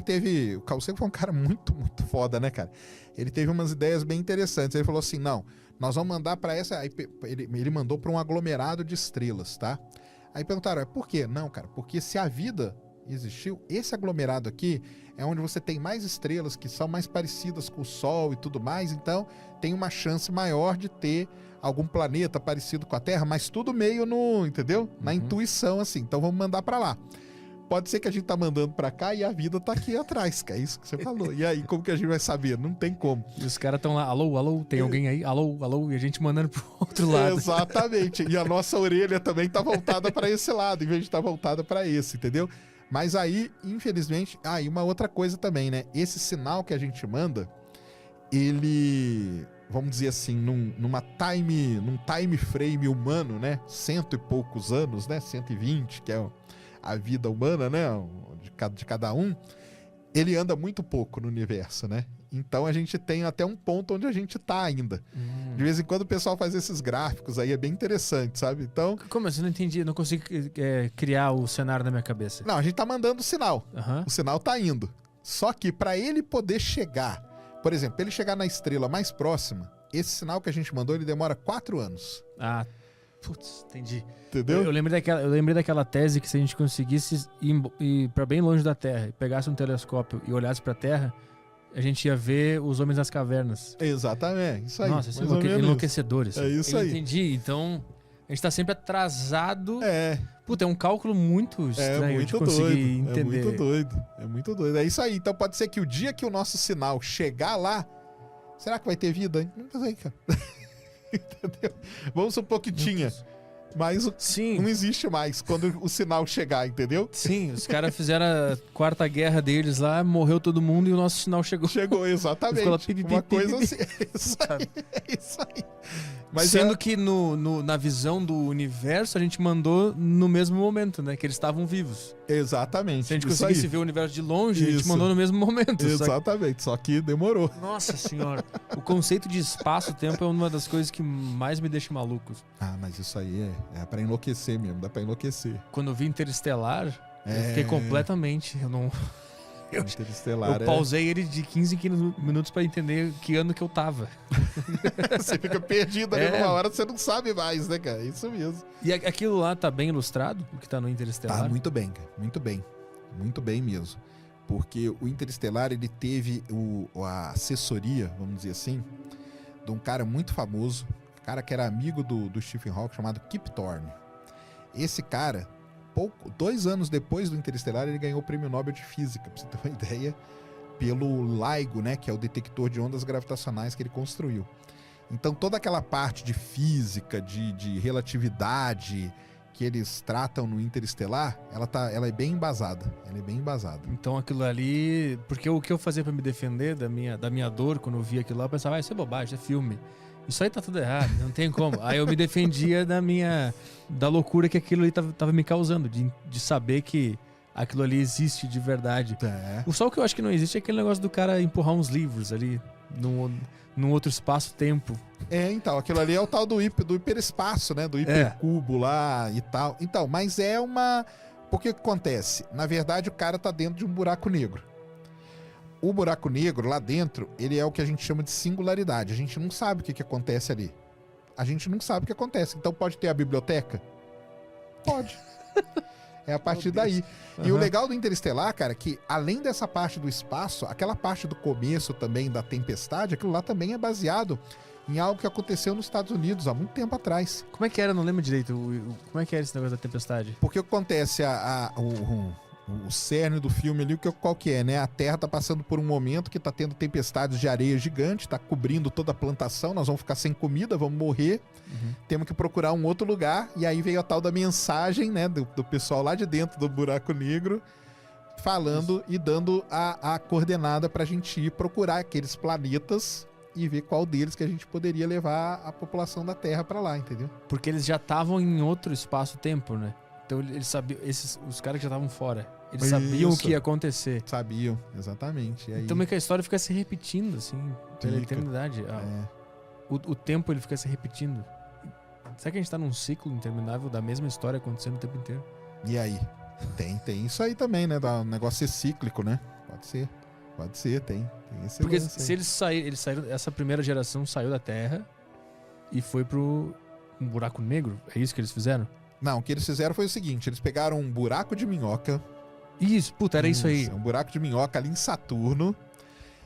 o Carl Sagan foi um cara muito, muito foda, né, cara? Ele teve umas ideias bem interessantes. Ele falou assim, não, nós vamos mandar pra essa... Aí ele mandou pra um aglomerado de estrelas, tá? Aí perguntaram, por quê? Não, cara, porque se a vida existiu, esse aglomerado aqui é onde você tem mais estrelas que são mais parecidas com o Sol e tudo mais, então tem uma chance maior de ter algum planeta parecido com a Terra, mas tudo meio no, entendeu? Na intuição, assim. Então vamos mandar pra lá. Pode ser que a gente tá mandando pra cá e a vida tá aqui atrás, que é isso que você falou. E aí, como que a gente vai saber? Não tem como. E os caras estão lá, alô, alô, tem alguém aí? Alô, alô, e a gente mandando pro outro lado. Exatamente. E a nossa orelha também tá voltada pra esse lado, em vez de estar voltada pra esse, entendeu? Mas aí, infelizmente... e uma outra coisa também, né? Esse sinal que a gente manda, ele... Vamos dizer assim, num time frame humano, né? 100 e poucos anos, né? 120, que é a vida humana, né? De cada um. Ele anda muito pouco no universo, né? Então a gente tem até um ponto onde a gente tá ainda. De vez em quando o pessoal faz esses gráficos aí, é bem interessante, sabe? Então... Como assim? Eu não entendi, eu não consigo criar o cenário na minha cabeça. Não, a gente tá mandando o sinal. O sinal tá indo. Só que para ele poder chegar, por exemplo, pra ele chegar na estrela mais próxima, esse sinal que a gente mandou, ele demora 4 anos. Ah, putz, entendi. Entendeu? Eu lembrei daquela tese que se a gente conseguisse ir pra bem longe da Terra, e pegasse um telescópio e olhasse pra Terra, a gente ia ver os homens nas cavernas. Exatamente, isso aí. Nossa, isso é enlouquecedor isso. É isso aí. Entendi, então a gente tá sempre atrasado. É. Puta, é um cálculo muito estranho de conseguir entender. É muito doido. É muito doido. É isso aí. Então pode ser que o dia que o nosso sinal chegar lá, será que vai ter vida? Não sei, cara. Entendeu? Vamos supor que tinha. Mas não existe mais quando o sinal chegar, entendeu? Sim, os caras fizeram a 4ª guerra deles lá, morreu todo mundo e o nosso sinal chegou. Chegou, exatamente. Ficou lá, uma coisa assim. É isso aí. Mas sendo que na visão do universo, a gente mandou no mesmo momento, né? Que eles estavam vivos. Exatamente. Se a gente conseguisse ver o universo de longe, a gente mandou no mesmo momento. Exatamente, só que demorou. Nossa senhora. O conceito de espaço-tempo é uma das coisas que mais me deixa maluco. Ah, mas isso aí é pra enlouquecer mesmo, dá pra enlouquecer. Quando eu vi Interestelar, eu fiquei completamente... Eu pausei ele de 15 minutos pra entender que ano que eu tava. Você fica perdido ali numa hora, você não sabe mais, né, cara? Isso mesmo. E aquilo lá tá bem ilustrado, o que tá no Interestelar? Tá muito bem, cara. Muito bem. Muito bem mesmo. Porque o Interestelar, ele teve a assessoria, vamos dizer assim, de um cara muito famoso, cara que era amigo do Stephen Hawking, chamado Kip Thorne. Esse cara... 2 anos depois do Interestelar, ele ganhou o Prêmio Nobel de Física, pra você ter uma ideia, pelo LIGO, né, que é o detector de ondas gravitacionais que ele construiu. Então, toda aquela parte de física, de relatividade que eles tratam no Interestelar, ela é bem embasada. Então, aquilo ali... Porque o que eu fazia pra me defender da minha dor, quando eu via aquilo lá, eu pensava, isso é bobagem, isso é filme. Isso aí tá tudo errado, não tem como. Aí eu me defendia da loucura que aquilo ali tava me causando, de saber que aquilo ali existe de verdade. Só o que eu acho que não existe é aquele negócio do cara empurrar uns livros ali num outro espaço-tempo. Então, aquilo ali é o tal do hiperespaço, né? Do hipercubo lá e tal. Então, mas Porque o que acontece? Na verdade, o cara tá dentro de um buraco negro. o buraco negro lá dentro, ele é o que a gente chama de singularidade. A gente não sabe o que acontece ali. A gente não sabe o que acontece. Então pode ter a biblioteca? Pode. É a partir daí. E o legal do Interestelar, cara, que além dessa parte do espaço, aquela parte do começo também da tempestade, aquilo lá também é baseado em algo que aconteceu nos Estados Unidos há muito tempo atrás. Como é que era? Não lembro direito. Como é que era esse negócio da tempestade? Porque o que acontece, o cerne do filme ali, qual que é, né? A Terra tá passando por um momento que tá tendo tempestades de areia gigante, tá cobrindo toda a plantação, nós vamos ficar sem comida, vamos morrer, temos que procurar um outro lugar, e aí veio a tal da mensagem, né, do pessoal lá de dentro do buraco negro, falando e dando a coordenada pra gente ir procurar aqueles planetas e ver qual deles que a gente poderia levar a população da Terra pra lá, entendeu? Porque eles já estavam em outro espaço-tempo, né? Então eles sabiam, os caras que já estavam fora, eles sabiam o que ia acontecer. Sabiam, exatamente. E aí... Então meio que a história fica se repetindo, assim, pela Fica. eternidade. O tempo ele fica se repetindo. Será que a gente tá num ciclo interminável da mesma história acontecendo o tempo inteiro? E aí? Tem isso aí também, né? Da negócio ser cíclico, né? Pode ser, tem esse Porque lance aí. se eles saíram, essa primeira geração saiu da Terra e foi pro um buraco negro, é isso que eles fizeram? Não, o que eles fizeram foi o seguinte, eles pegaram um buraco de minhoca. Isso, puta, era isso aí. Um buraco de minhoca ali em Saturno.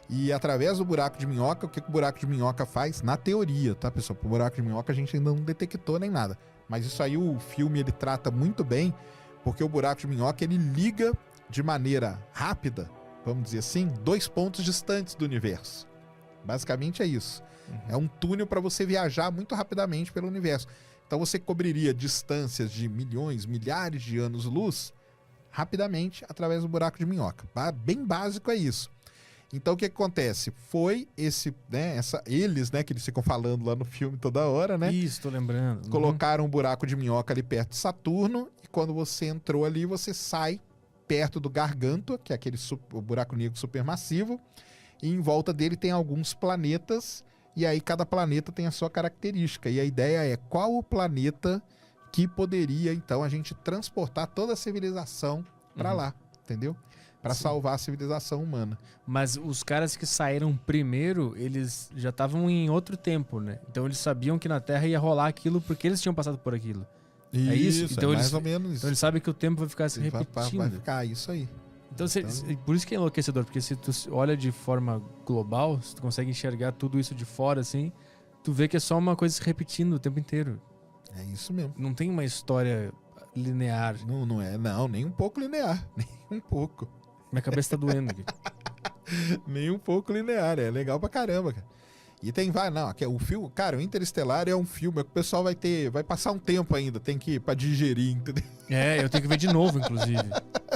E através do buraco de minhoca, o que o buraco de minhoca faz? Na teoria, tá, pessoal? O buraco de minhoca a gente ainda não detectou nem nada. Mas isso aí o filme ele trata muito bem, porque o buraco de minhoca ele liga de maneira rápida, vamos dizer assim, 2 pontos distantes do universo. Basicamente é isso. É um túnel para você viajar muito rapidamente pelo universo. Então você cobriria distâncias de milhões, milhares de anos-luz rapidamente através do buraco de minhoca. Bem básico é isso. Então o que acontece? Foi eles, né, que eles ficam falando lá no filme toda hora, né? Isso, tô lembrando. Colocaram um buraco de minhoca ali perto de Saturno e quando você entrou ali, você sai perto do Gargantua, que é o buraco negro supermassivo, e em volta dele tem alguns planetas. E aí cada planeta tem a sua característica. E a ideia é qual o planeta que poderia, então, a gente transportar toda a civilização para lá, entendeu? Para salvar a civilização humana. Mas os caras que saíram primeiro, eles já estavam em outro tempo, né? Então eles sabiam que na Terra ia rolar aquilo porque eles tinham passado por aquilo. É isso? Então mais ou menos isso. Então eles sabem que o tempo vai ficar se repetindo. Vai ficar isso aí. Então, por isso que é enlouquecedor, porque se tu olha de forma global, se tu consegue enxergar tudo isso de fora, assim, tu vê que é só uma coisa se repetindo o tempo inteiro. É isso mesmo. Não tem uma história linear. Não é, nem um pouco linear. Nem um pouco. Minha cabeça tá doendo aqui. Nem um pouco linear, é legal pra caramba, cara. E o filme, cara, o Interestelar é um filme que o pessoal vai passar um tempo ainda, tem que ir pra digerir, entendeu? Eu tenho que ver de novo, inclusive.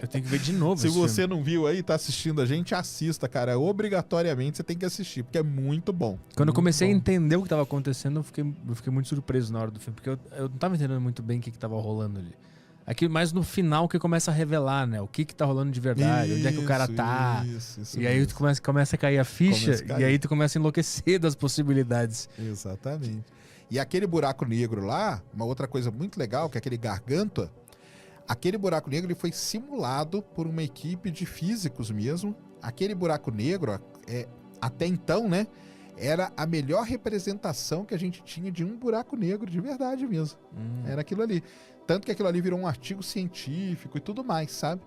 Eu tenho que ver de novo. Se você não viu aí, tá assistindo a gente, assista, cara. Obrigatoriamente você tem que assistir, porque é muito bom. Quando eu comecei a entender o que tava acontecendo, eu fiquei muito surpreso na hora do filme, porque eu não tava entendendo muito bem o que tava rolando ali. Aqui, mais no final que começa a revelar, né? O que tá rolando de verdade, onde é que o cara tá. Isso e aí tu começa a cair a ficha, e aí tu começa a enlouquecer das possibilidades. Exatamente. E aquele buraco negro lá, uma outra coisa muito legal, que é aquele Gargantua, aquele buraco negro ele foi simulado por uma equipe de físicos mesmo. Aquele buraco negro, até então, né? Era a melhor representação que a gente tinha de um buraco negro de verdade mesmo. Era aquilo ali. Tanto que aquilo ali virou um artigo científico e tudo mais, sabe?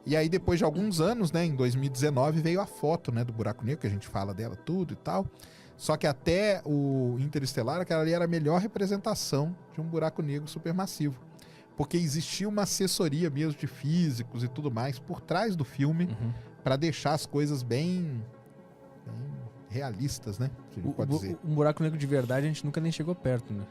E aí depois de alguns anos, né, em 2019, veio a foto, né, do buraco negro, que a gente fala dela tudo e tal. Só que até o Interestelar, aquela ali era a melhor representação de um buraco negro supermassivo. Porque existia uma assessoria mesmo de físicos e tudo mais por trás do filme para deixar as coisas bem realistas, né? Que a gente pode dizer. Um buraco negro de verdade a gente nunca nem chegou perto, né?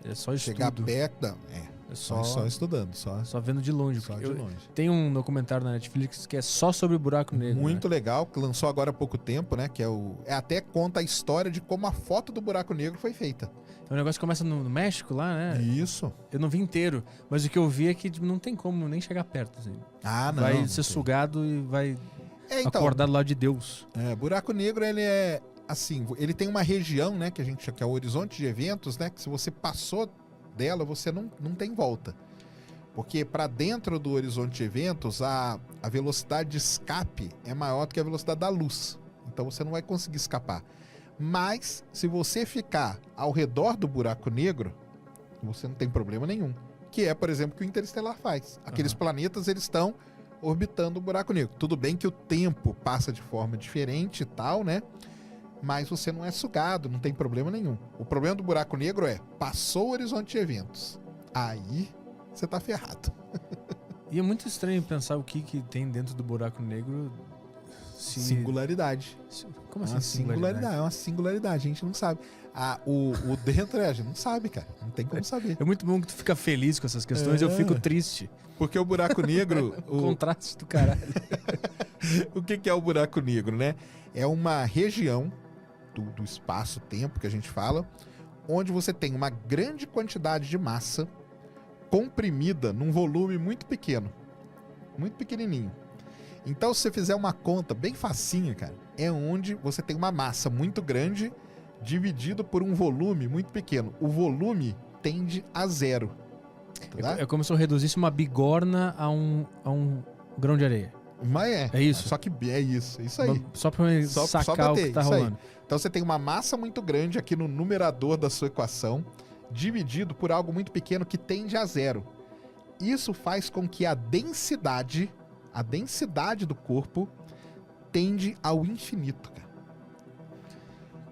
É só estudo. Chegar perto, não. É só estudando, só vendo de longe. Só de longe. Tem um documentário na Netflix que é só sobre o buraco negro. Muito legal, que lançou agora há pouco tempo, né? Que até conta a história de como a foto do buraco negro foi feita. Então o negócio começa no México lá, né? Isso. Eu não vi inteiro, mas o que eu vi é que não tem como nem chegar perto, assim. Não. Vai ser sugado e vai acordar do lado de Deus. Buraco negro, ele é assim, ele tem uma região, né, que é o horizonte de eventos, né, que se você passou dela, você não tem volta. Porque para dentro do horizonte de eventos, a velocidade de escape é maior do que a velocidade da luz. Então você não vai conseguir escapar. Mas, se você ficar ao redor do buraco negro, você não tem problema nenhum. Que é, por exemplo, o que o Interestelar faz. Aqueles planetas, eles estão orbitando o buraco negro. Tudo bem que o tempo passa de forma diferente e tal, né? Mas você não é sugado, não tem problema nenhum. O problema do buraco negro é, passou o horizonte de eventos. Aí, você tá ferrado. E é muito estranho pensar o que tem dentro do buraco negro. Singularidade. Como assim Uma singularidade? É uma singularidade, a gente não sabe. O dentro, a gente não sabe, cara. Não tem como saber. É muito bom que tu fica feliz com essas questões, eu fico triste. Porque o buraco negro... O contraste do caralho. O que é o buraco negro, né? É uma região do espaço-tempo que a gente fala, onde você tem uma grande quantidade de massa comprimida num volume muito pequeno. Muito pequenininho. Então, se você fizer uma conta bem facinha, cara, é onde você tem uma massa muito grande dividido por um volume muito pequeno. O volume tende a zero. Tá? É como se eu reduzisse uma bigorna a um grão de areia. Mas É isso? Só que é isso aí. Só pra eu sacar o que tá isso aí. rolando. Então você tem uma massa muito grande aqui no numerador da sua equação, dividido por algo muito pequeno que tende a zero. Isso faz com que a densidade do corpo tende ao infinito, cara.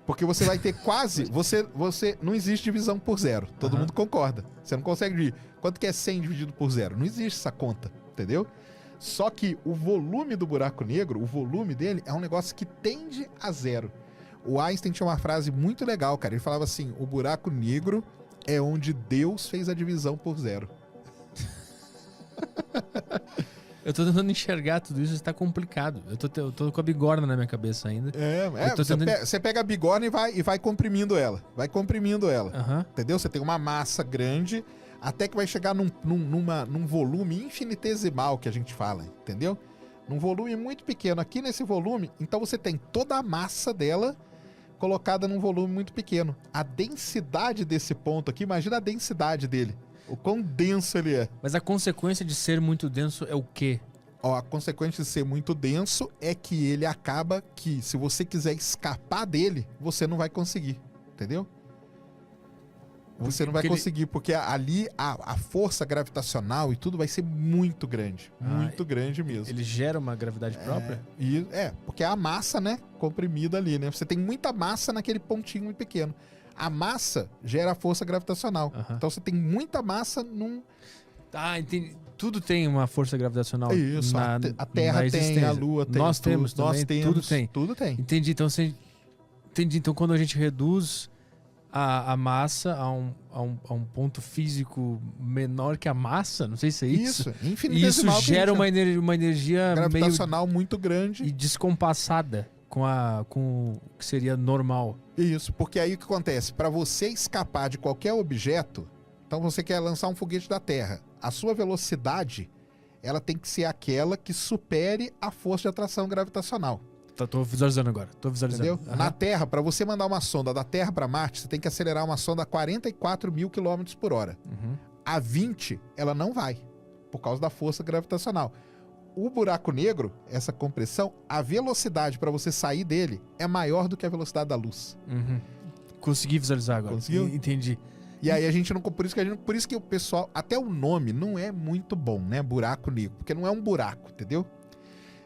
Porque você vai ter quase... Você não existe divisão por zero. Todo mundo concorda. Você não consegue dividir. Quanto que é 100 dividido por zero? Não existe essa conta, entendeu? Só que o volume do buraco negro, o volume dele é um negócio que tende a zero. O Einstein tinha uma frase muito legal, cara. Ele falava assim, o buraco negro é onde Deus fez a divisão por zero. Eu tô tentando enxergar tudo isso, está complicado. Eu tô com a bigorna na minha cabeça ainda. Você pega a bigorna e vai comprimindo ela. Vai comprimindo ela. Entendeu? Você tem uma massa grande, até que vai chegar num volume infinitesimal que a gente fala, entendeu? Num volume muito pequeno. Aqui nesse volume, então você tem toda a massa dela colocada num volume muito pequeno. A densidade desse ponto aqui, imagina a densidade dele. O quão denso ele é. Mas a consequência de ser muito denso é o quê? A consequência de ser muito denso é que ele acaba que, se você quiser escapar dele, você não vai conseguir. Entendeu? Você não vai conseguir, porque ali a força gravitacional e tudo vai ser muito grande. Muito grande mesmo. Ele gera uma gravidade própria? Porque é a massa, né? Comprimida ali, né? Você tem muita massa naquele pontinho muito pequeno. A massa gera a força gravitacional. Então você tem muita massa num... Entendi. Tudo tem uma força gravitacional. Isso, a Terra tem, a Lua tem. Nós temos também, tudo tem. Tudo tem. Entendi. Então quando a gente reduz a massa a um ponto físico menor que a massa, não sei se é isso. Isso, infinitesimal. Isso gera uma energia gravitacional muito grande. E descompassada com o que seria normal. Isso, porque aí o que acontece? Para você escapar de qualquer objeto, então você quer lançar um foguete da Terra, a sua velocidade, ela tem que ser aquela que supere a força de atração gravitacional. Tô visualizando agora. Entendeu? Na Terra, para você mandar uma sonda da Terra para Marte, você tem que acelerar uma sonda a 44 mil km por hora. A 20, ela não vai, por causa da força gravitacional. O buraco negro, essa compressão, a velocidade para você sair dele é maior do que a velocidade da luz. Consegui visualizar agora. Conseguiu? Entendi. E aí a gente não... Por isso que o pessoal... Até o nome não é muito bom, né? Buraco negro. Porque não é um buraco, entendeu?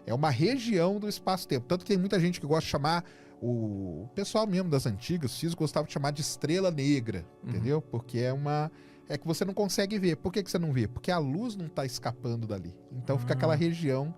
É uma região do espaço-tempo. Tanto que tem muita gente que gosta de chamar... O pessoal mesmo das antigas, os físicos gostavam de chamar de estrela negra, entendeu? Porque é uma... É que você não consegue ver. Por que você não vê? Porque a luz não tá escapando dali. Então fica aquela região,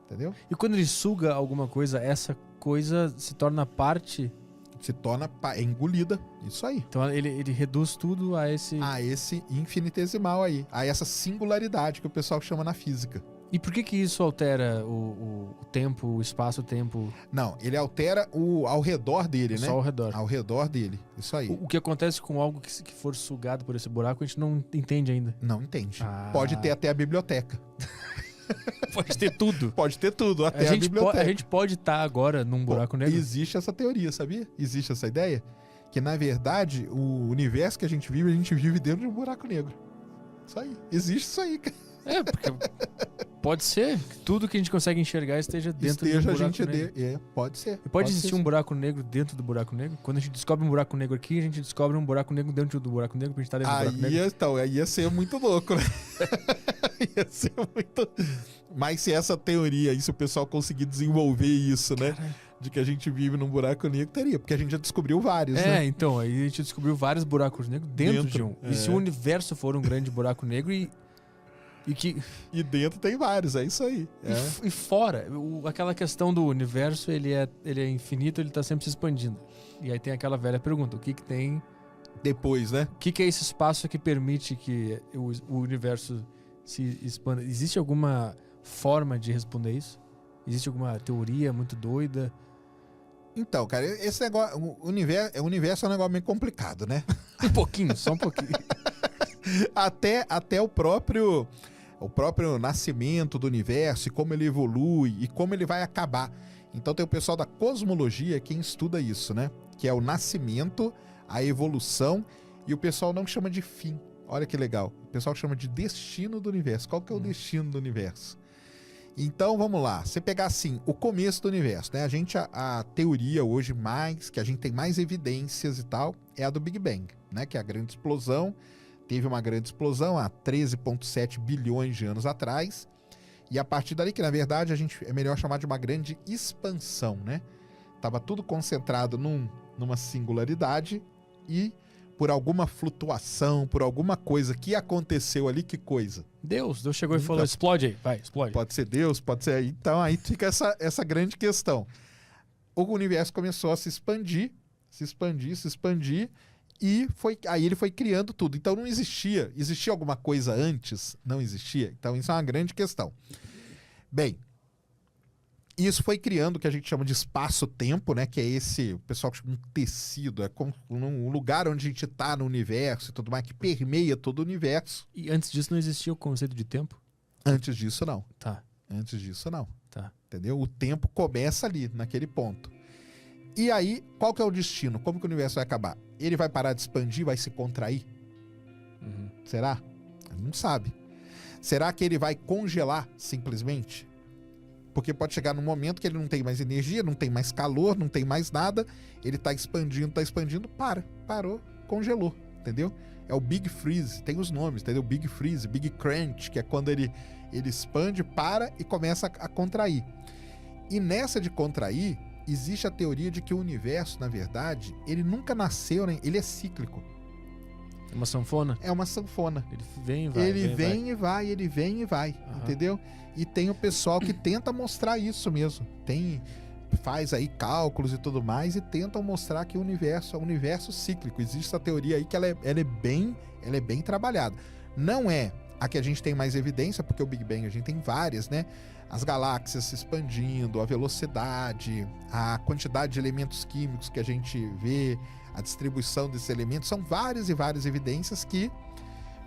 entendeu? E quando ele suga alguma coisa, essa coisa se torna parte... Se torna engolida. Isso aí. Então ele reduz tudo a esse... A esse infinitesimal aí. A essa singularidade que o pessoal chama na física. E por que isso altera o tempo, o espaço-tempo? Não, ele altera ao redor dele, né? Só ao redor. Ao redor dele, isso aí. O que acontece com algo que for sugado por esse buraco, a gente não entende ainda. Não entende. Pode ter até a biblioteca. Pode ter tudo. Pode ter tudo, até a biblioteca. A gente pode estar agora num buraco negro. Existe essa teoria, sabia? Existe essa ideia. Que, na verdade, o universo que a gente vive dentro de um buraco negro. Isso aí. Existe isso aí, cara. Porque pode ser que tudo que a gente consegue enxergar esteja dentro do buraco negro. Pode ser. E pode existir um buraco negro dentro do buraco negro? Quando a gente descobre um buraco negro aqui, a gente descobre um buraco negro dentro do buraco negro, porque a gente tá dentro do buraco negro. Então, aí ia ser muito louco, né? Ia ser muito... Mas se essa teoria aí, se o pessoal conseguir desenvolver isso, né? De que a gente vive num buraco negro, teria. Porque a gente já descobriu vários, né? Então, aí a gente descobriu vários buracos negros dentro de um. E se o universo for um grande buraco negro e dentro tem vários, é isso aí. E fora, aquela questão do universo, ele é infinito, ele tá sempre se expandindo. E aí tem aquela velha pergunta, o que tem... Depois, né? O que é esse espaço que permite que o universo se expanda? Existe alguma forma de responder isso? Existe alguma teoria muito doida? Então, cara, esse negócio... O universo é um negócio meio complicado, né? Um pouquinho, só um pouquinho. Até o próprio nascimento do universo e como ele evolui e como ele vai acabar. Então tem o pessoal da cosmologia quem estuda isso, né? Que é o nascimento, a evolução, e o pessoal não chama de fim. Olha que legal. O pessoal chama de destino do universo. Qual que é o destino do universo? Então vamos lá. Você pegar assim, o começo do universo, né? A teoria hoje que a gente tem mais evidências e tal, é a do Big Bang, né? Que é a grande explosão. Teve uma grande explosão há 13,7 bilhões de anos atrás. E a partir dali, que na verdade é melhor chamar de uma grande expansão, né? Tava tudo concentrado numa singularidade e por alguma flutuação, por alguma coisa que aconteceu ali, que coisa? Deus chegou e falou, explode aí, vai, explode. Pode ser Deus, pode ser... Então aí fica essa grande questão. O universo começou a se expandir, e aí ele foi criando tudo. Então não existia alguma coisa antes? Não existia. Então isso é uma grande questão. Bem, isso foi criando o que a gente chama de espaço-tempo, né? Que é esse, o pessoal chama de tecido, é como um lugar onde a gente está no universo e tudo mais, que permeia todo o universo. E antes disso não existia o conceito de tempo? Antes disso não. Tá. Antes disso não. Tá. Entendeu? O tempo começa ali, naquele ponto. E aí, qual que é o destino? Como que o universo vai acabar? Ele vai parar de expandir, vai se contrair? Será? Não sabe. Será que ele vai congelar simplesmente? Porque pode chegar num momento que ele não tem mais energia, não tem mais calor, não tem mais nada, ele tá expandindo, parou, congelou, entendeu? É o Big Freeze, tem os nomes, entendeu? Big Freeze, Big Crunch, que é quando ele expande, para e começa a contrair. E nessa de contrair, existe a teoria de que o universo, na verdade, ele nunca nasceu, né? Ele é cíclico. É uma sanfona? É uma sanfona. Ele vem e vai. Ele vem e vai, entendeu? E tem o pessoal que tenta mostrar isso mesmo. Faz aí cálculos e tudo mais e tentam mostrar que o universo é um universo cíclico. Existe essa teoria aí que ela é bem trabalhada. Não é a que a gente tem mais evidência, porque o Big Bang a gente tem várias, né? As galáxias se expandindo, a velocidade, a quantidade de elementos químicos que a gente vê, a distribuição desses elementos, são várias e várias evidências que,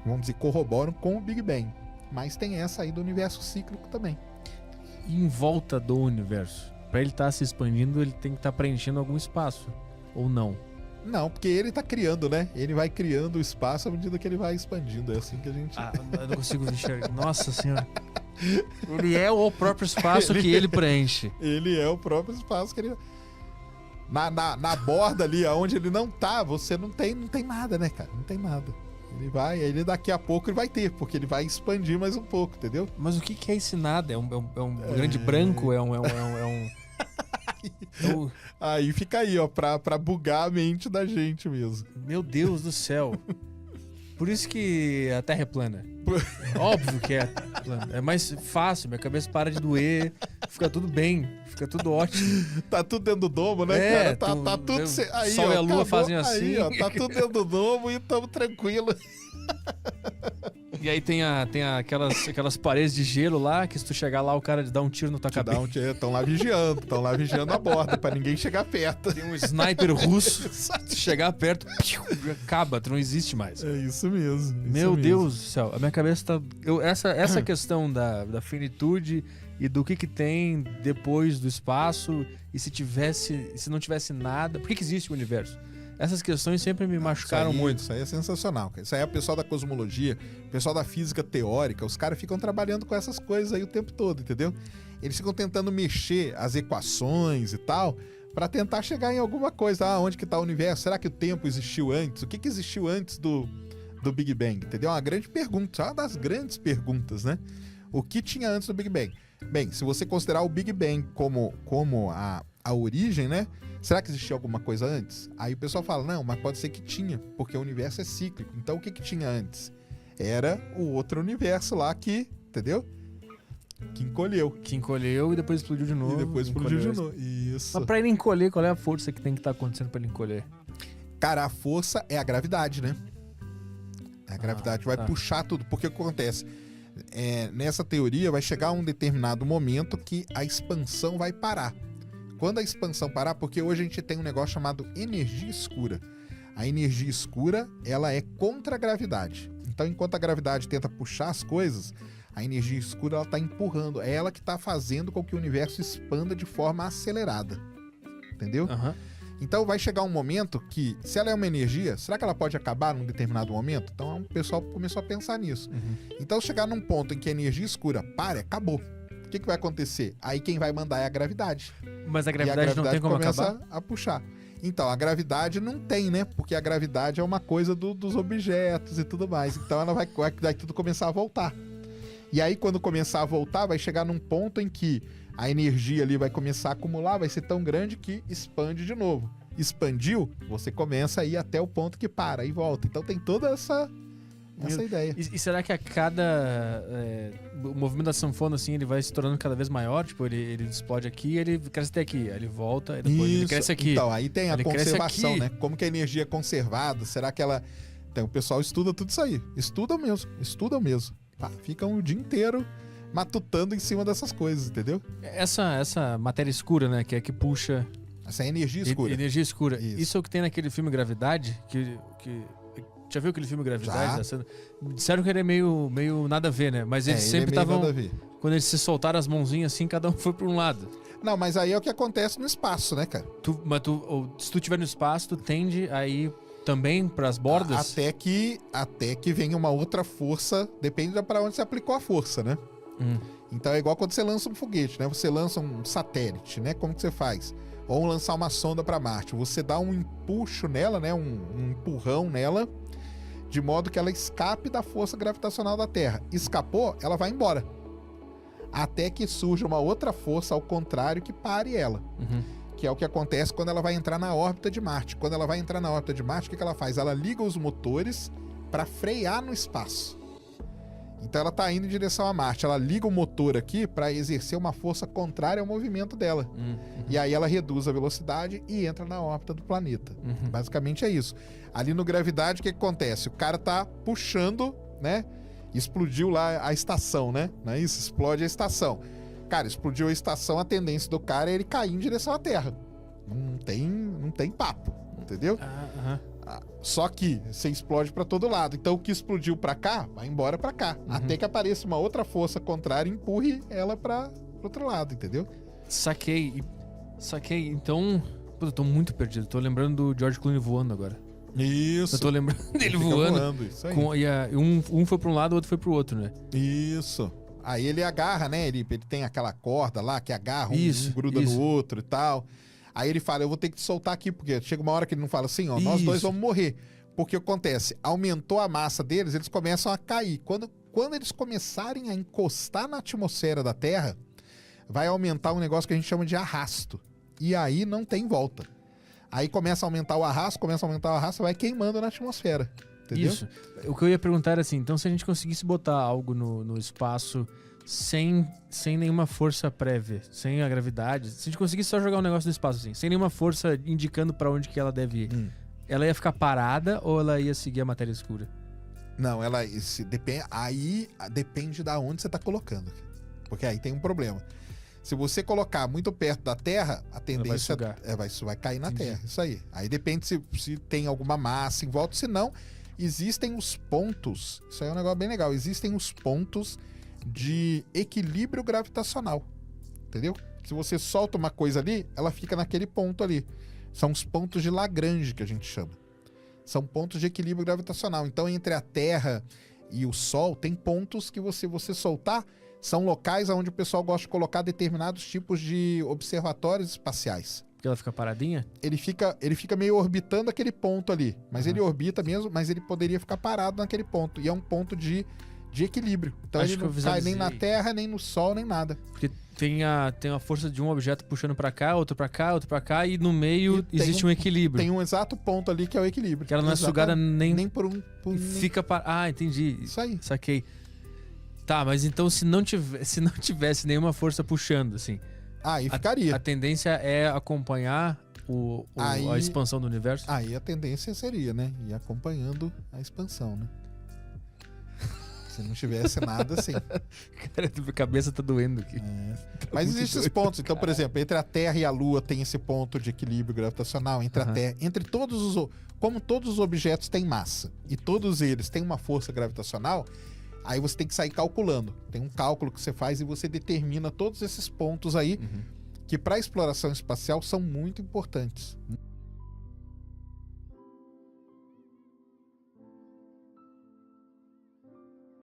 vamos dizer, corroboram com o Big Bang. Mas tem essa aí do universo cíclico também. E em volta do universo, para ele estar se expandindo, ele tem que estar preenchendo algum espaço, ou não? Não, porque ele tá criando, né? Ele vai criando o espaço à medida que ele vai expandindo. É assim que a gente... eu não consigo enxergar. Nossa senhora. Ele é o próprio espaço que ele preenche. Ele é o próprio espaço que ele... Na borda ali, onde ele não tá, você não tem nada, né, cara? Não tem nada. Ele daqui a pouco ele vai ter, porque ele vai expandir mais um pouco, entendeu? Mas o que é esse nada? É um grande branco? É um... Aí fica aí, ó, pra bugar a mente da gente mesmo. Meu Deus do céu. Por isso que a Terra é plana. Óbvio que é plana. É mais fácil, minha cabeça para de doer, fica tudo bem, fica tudo ótimo. Tá tudo dentro do domo, né, cara? Tá tudo... Aí, Sol ó, e a Lua acabou, fazem assim. Aí, ó, tá tudo dentro do domo e tamo tranquilo. E aí tem aquelas paredes de gelo lá, que se tu chegar lá, o cara dá um tiro na tua cabeça. Estão lá vigiando a borda, pra ninguém chegar perto. Tem um sniper russo, se chegar perto, acaba, tu não existe mais. É isso mesmo. Meu Deus do céu, a minha cabeça tá... Essa questão da finitude e do que tem depois do espaço, e se não tivesse nada... Por que existe o universo? Essas questões sempre me machucaram muito. Isso aí é sensacional, cara. Isso aí é o pessoal da cosmologia, o pessoal da física teórica, os caras ficam trabalhando com essas coisas aí o tempo todo, entendeu? Eles ficam tentando mexer as equações e tal, pra tentar chegar em alguma coisa. Ah, onde que tá o universo? Será que o tempo existiu antes? O que existiu antes do Big Bang? Entendeu? É uma grande pergunta, é uma das grandes perguntas, né? O que tinha antes do Big Bang? Bem, se você considerar o Big Bang como a origem, né? Será que existia alguma coisa antes? Aí o pessoal fala, não, mas pode ser que tinha, porque o universo é cíclico. Então o que tinha antes? Era o outro universo lá que, entendeu? Que encolheu. Que encolheu e depois explodiu de novo. E depois explodiu de novo. Isso. Mas pra ele encolher, qual é a força que tem que estar acontecendo pra ele encolher? Cara, a força é a gravidade, né? A gravidade vai tá. puxar tudo. Porque o que acontece? Nessa teoria vai chegar um determinado momento que a expansão vai parar. Quando a expansão parar, porque hoje a gente tem um negócio chamado energia escura. A energia escura, ela é contra a gravidade. Então, enquanto a gravidade tenta puxar as coisas, a energia escura ela está empurrando. É ela que está fazendo com que o universo expanda de forma acelerada. Entendeu? Aham. Então vai chegar um momento que, se ela é uma energia, será que ela pode acabar num determinado momento? Então o pessoal começou a pensar nisso. Uhum. Então chegar num ponto em que a energia escura para, acabou. O que vai acontecer? Aí quem vai mandar é a gravidade. Mas a E gravidade não tem como começa acabar? a puxar. Então, a gravidade não tem, né? Porque a gravidade é uma coisa dos objetos e tudo mais. Então ela vai tudo começar a voltar. E aí, quando começar a voltar, vai chegar num ponto em que a energia ali vai começar a acumular, vai ser tão grande que expande de novo. Expandiu, você começa a ir até o ponto que para e volta. Então tem toda essa ideia. E será que a cada o movimento da sanfona, assim, ele vai se tornando cada vez maior? Tipo, ele explode aqui, ele cresce até aqui, aí ele volta, e depois ele cresce aqui. Então, aí tem a Ele cresce conservação, aqui. né? Como que a energia é conservada? Será que ela... Então, o pessoal estuda tudo isso aí. Estudam mesmo. Pá, ficam o dia inteiro matutando em cima dessas coisas, entendeu? Essa matéria escura, né, que é que puxa... Essa é energia escura. Energia escura. Isso. Isso é o que tem naquele filme Gravidade, que já viu aquele filme Gravidade? Disseram que ele é meio nada a ver, né? Mas eles sempre estavam... Quando eles se soltaram as mãozinhas assim, cada um foi para um lado. Não, mas aí é o que acontece no espaço, né, cara? Se tu estiver no espaço, tu tende a ir também para as bordas? Até que venha uma outra força, depende para onde você aplicou a força, né? Então é igual quando você lança um foguete, né? Você lança um satélite, né? Como que você faz? Ou lançar uma sonda para Marte. Você dá um empuxo nela, né? Um empurrão nela, de modo que ela escape da força gravitacional da Terra. Escapou, ela vai embora. Até que surja uma outra força ao contrário que pare ela. Que é o que acontece quando ela vai entrar na órbita de Marte. Quando ela vai entrar na órbita de Marte, o que ela faz? Ela liga os motores para frear no espaço. Então ela está indo em direção a Marte. Ela liga o motor aqui para exercer uma força contrária ao movimento dela. E aí ela reduz a velocidade e entra na órbita do planeta. Basicamente é isso. Ali no Gravidade, o que acontece? O cara tá puxando, né? Explodiu lá a estação, né? Não é isso? Explode a estação. Cara, explodiu a estação, a tendência do cara é ele cair em direção à Terra. Não tem papo, entendeu? Só que você explode pra todo lado. Então o que explodiu pra cá, vai embora pra cá. Até que apareça uma outra força contrária e empurre ela pro outro lado, entendeu? Saquei. Então, pô, eu tô muito perdido. Tô lembrando do George Clooney voando agora. Isso. Eu tô lembrando dele Fica voando. isso aí. Um foi pra um lado, o outro foi pro outro, né? Isso. Aí ele agarra, né? Ele tem aquela corda lá que agarra, um gruda isso. no outro e tal. Aí ele fala, eu vou ter que te soltar aqui, porque chega uma hora que ele não fala assim, ó, nós dois vamos morrer. Porque o que acontece? Aumentou a massa deles, eles começam a cair. Quando eles começarem a encostar na atmosfera da Terra, vai aumentar um negócio que a gente chama de arrasto. E aí não tem volta. Aí começa a aumentar o arrasto, vai queimando na atmosfera. Entendeu? Isso. O que eu ia perguntar era assim, então se a gente conseguisse botar algo no espaço sem nenhuma força prévia, sem a gravidade, se a gente conseguisse só jogar um negócio no espaço assim, sem nenhuma força indicando pra onde que ela deve ir, ela ia ficar parada ou ela ia seguir a matéria escura? Não, depende da onde você tá colocando. Porque aí tem um problema. Se você colocar muito perto da Terra, a tendência vai cair na Terra. Isso aí. Aí depende se tem alguma massa em volta. Se não, existem os pontos. Isso aí é um negócio bem legal. Existem os pontos de equilíbrio gravitacional. Entendeu? Se você solta uma coisa ali, ela fica naquele ponto ali. São os pontos de Lagrange que a gente chama. São pontos de equilíbrio gravitacional. Então, entre a Terra e o Sol, tem pontos que você soltar, são locais onde o pessoal gosta de colocar determinados tipos de observatórios espaciais. Porque ela fica paradinha? Ele fica meio orbitando aquele ponto ali. Mas ele orbita mesmo, mas ele poderia ficar parado naquele ponto. E é um ponto de equilíbrio. Então Acho ele que não eu cai nem visualizei. na Terra, nem no Sol, nem nada. Porque tem a força de um objeto puxando pra cá, outro pra cá, outro pra cá, e no meio E tem existe um equilíbrio. Tem um exato ponto ali que é o equilíbrio. Que ela não é sugada nem por um... e fica Ah, entendi. Isso aí. Saquei. Tá, mas então se não tivesse nenhuma força puxando, assim, Aí ficaria. a tendência é acompanhar a expansão do universo? Aí a tendência seria, né? Ir acompanhando a expansão, né? Se não tivesse nada, assim. Cara, a cabeça tá doendo aqui. Mas existem esses pontos. Então, por exemplo, entre a Terra e a Lua tem esse ponto de equilíbrio gravitacional. Entre a Terra, entre todos os... Como todos os objetos têm massa e todos eles têm uma força gravitacional, aí você tem que sair calculando. Tem um cálculo que você faz e você determina todos esses pontos aí que para exploração espacial são muito importantes.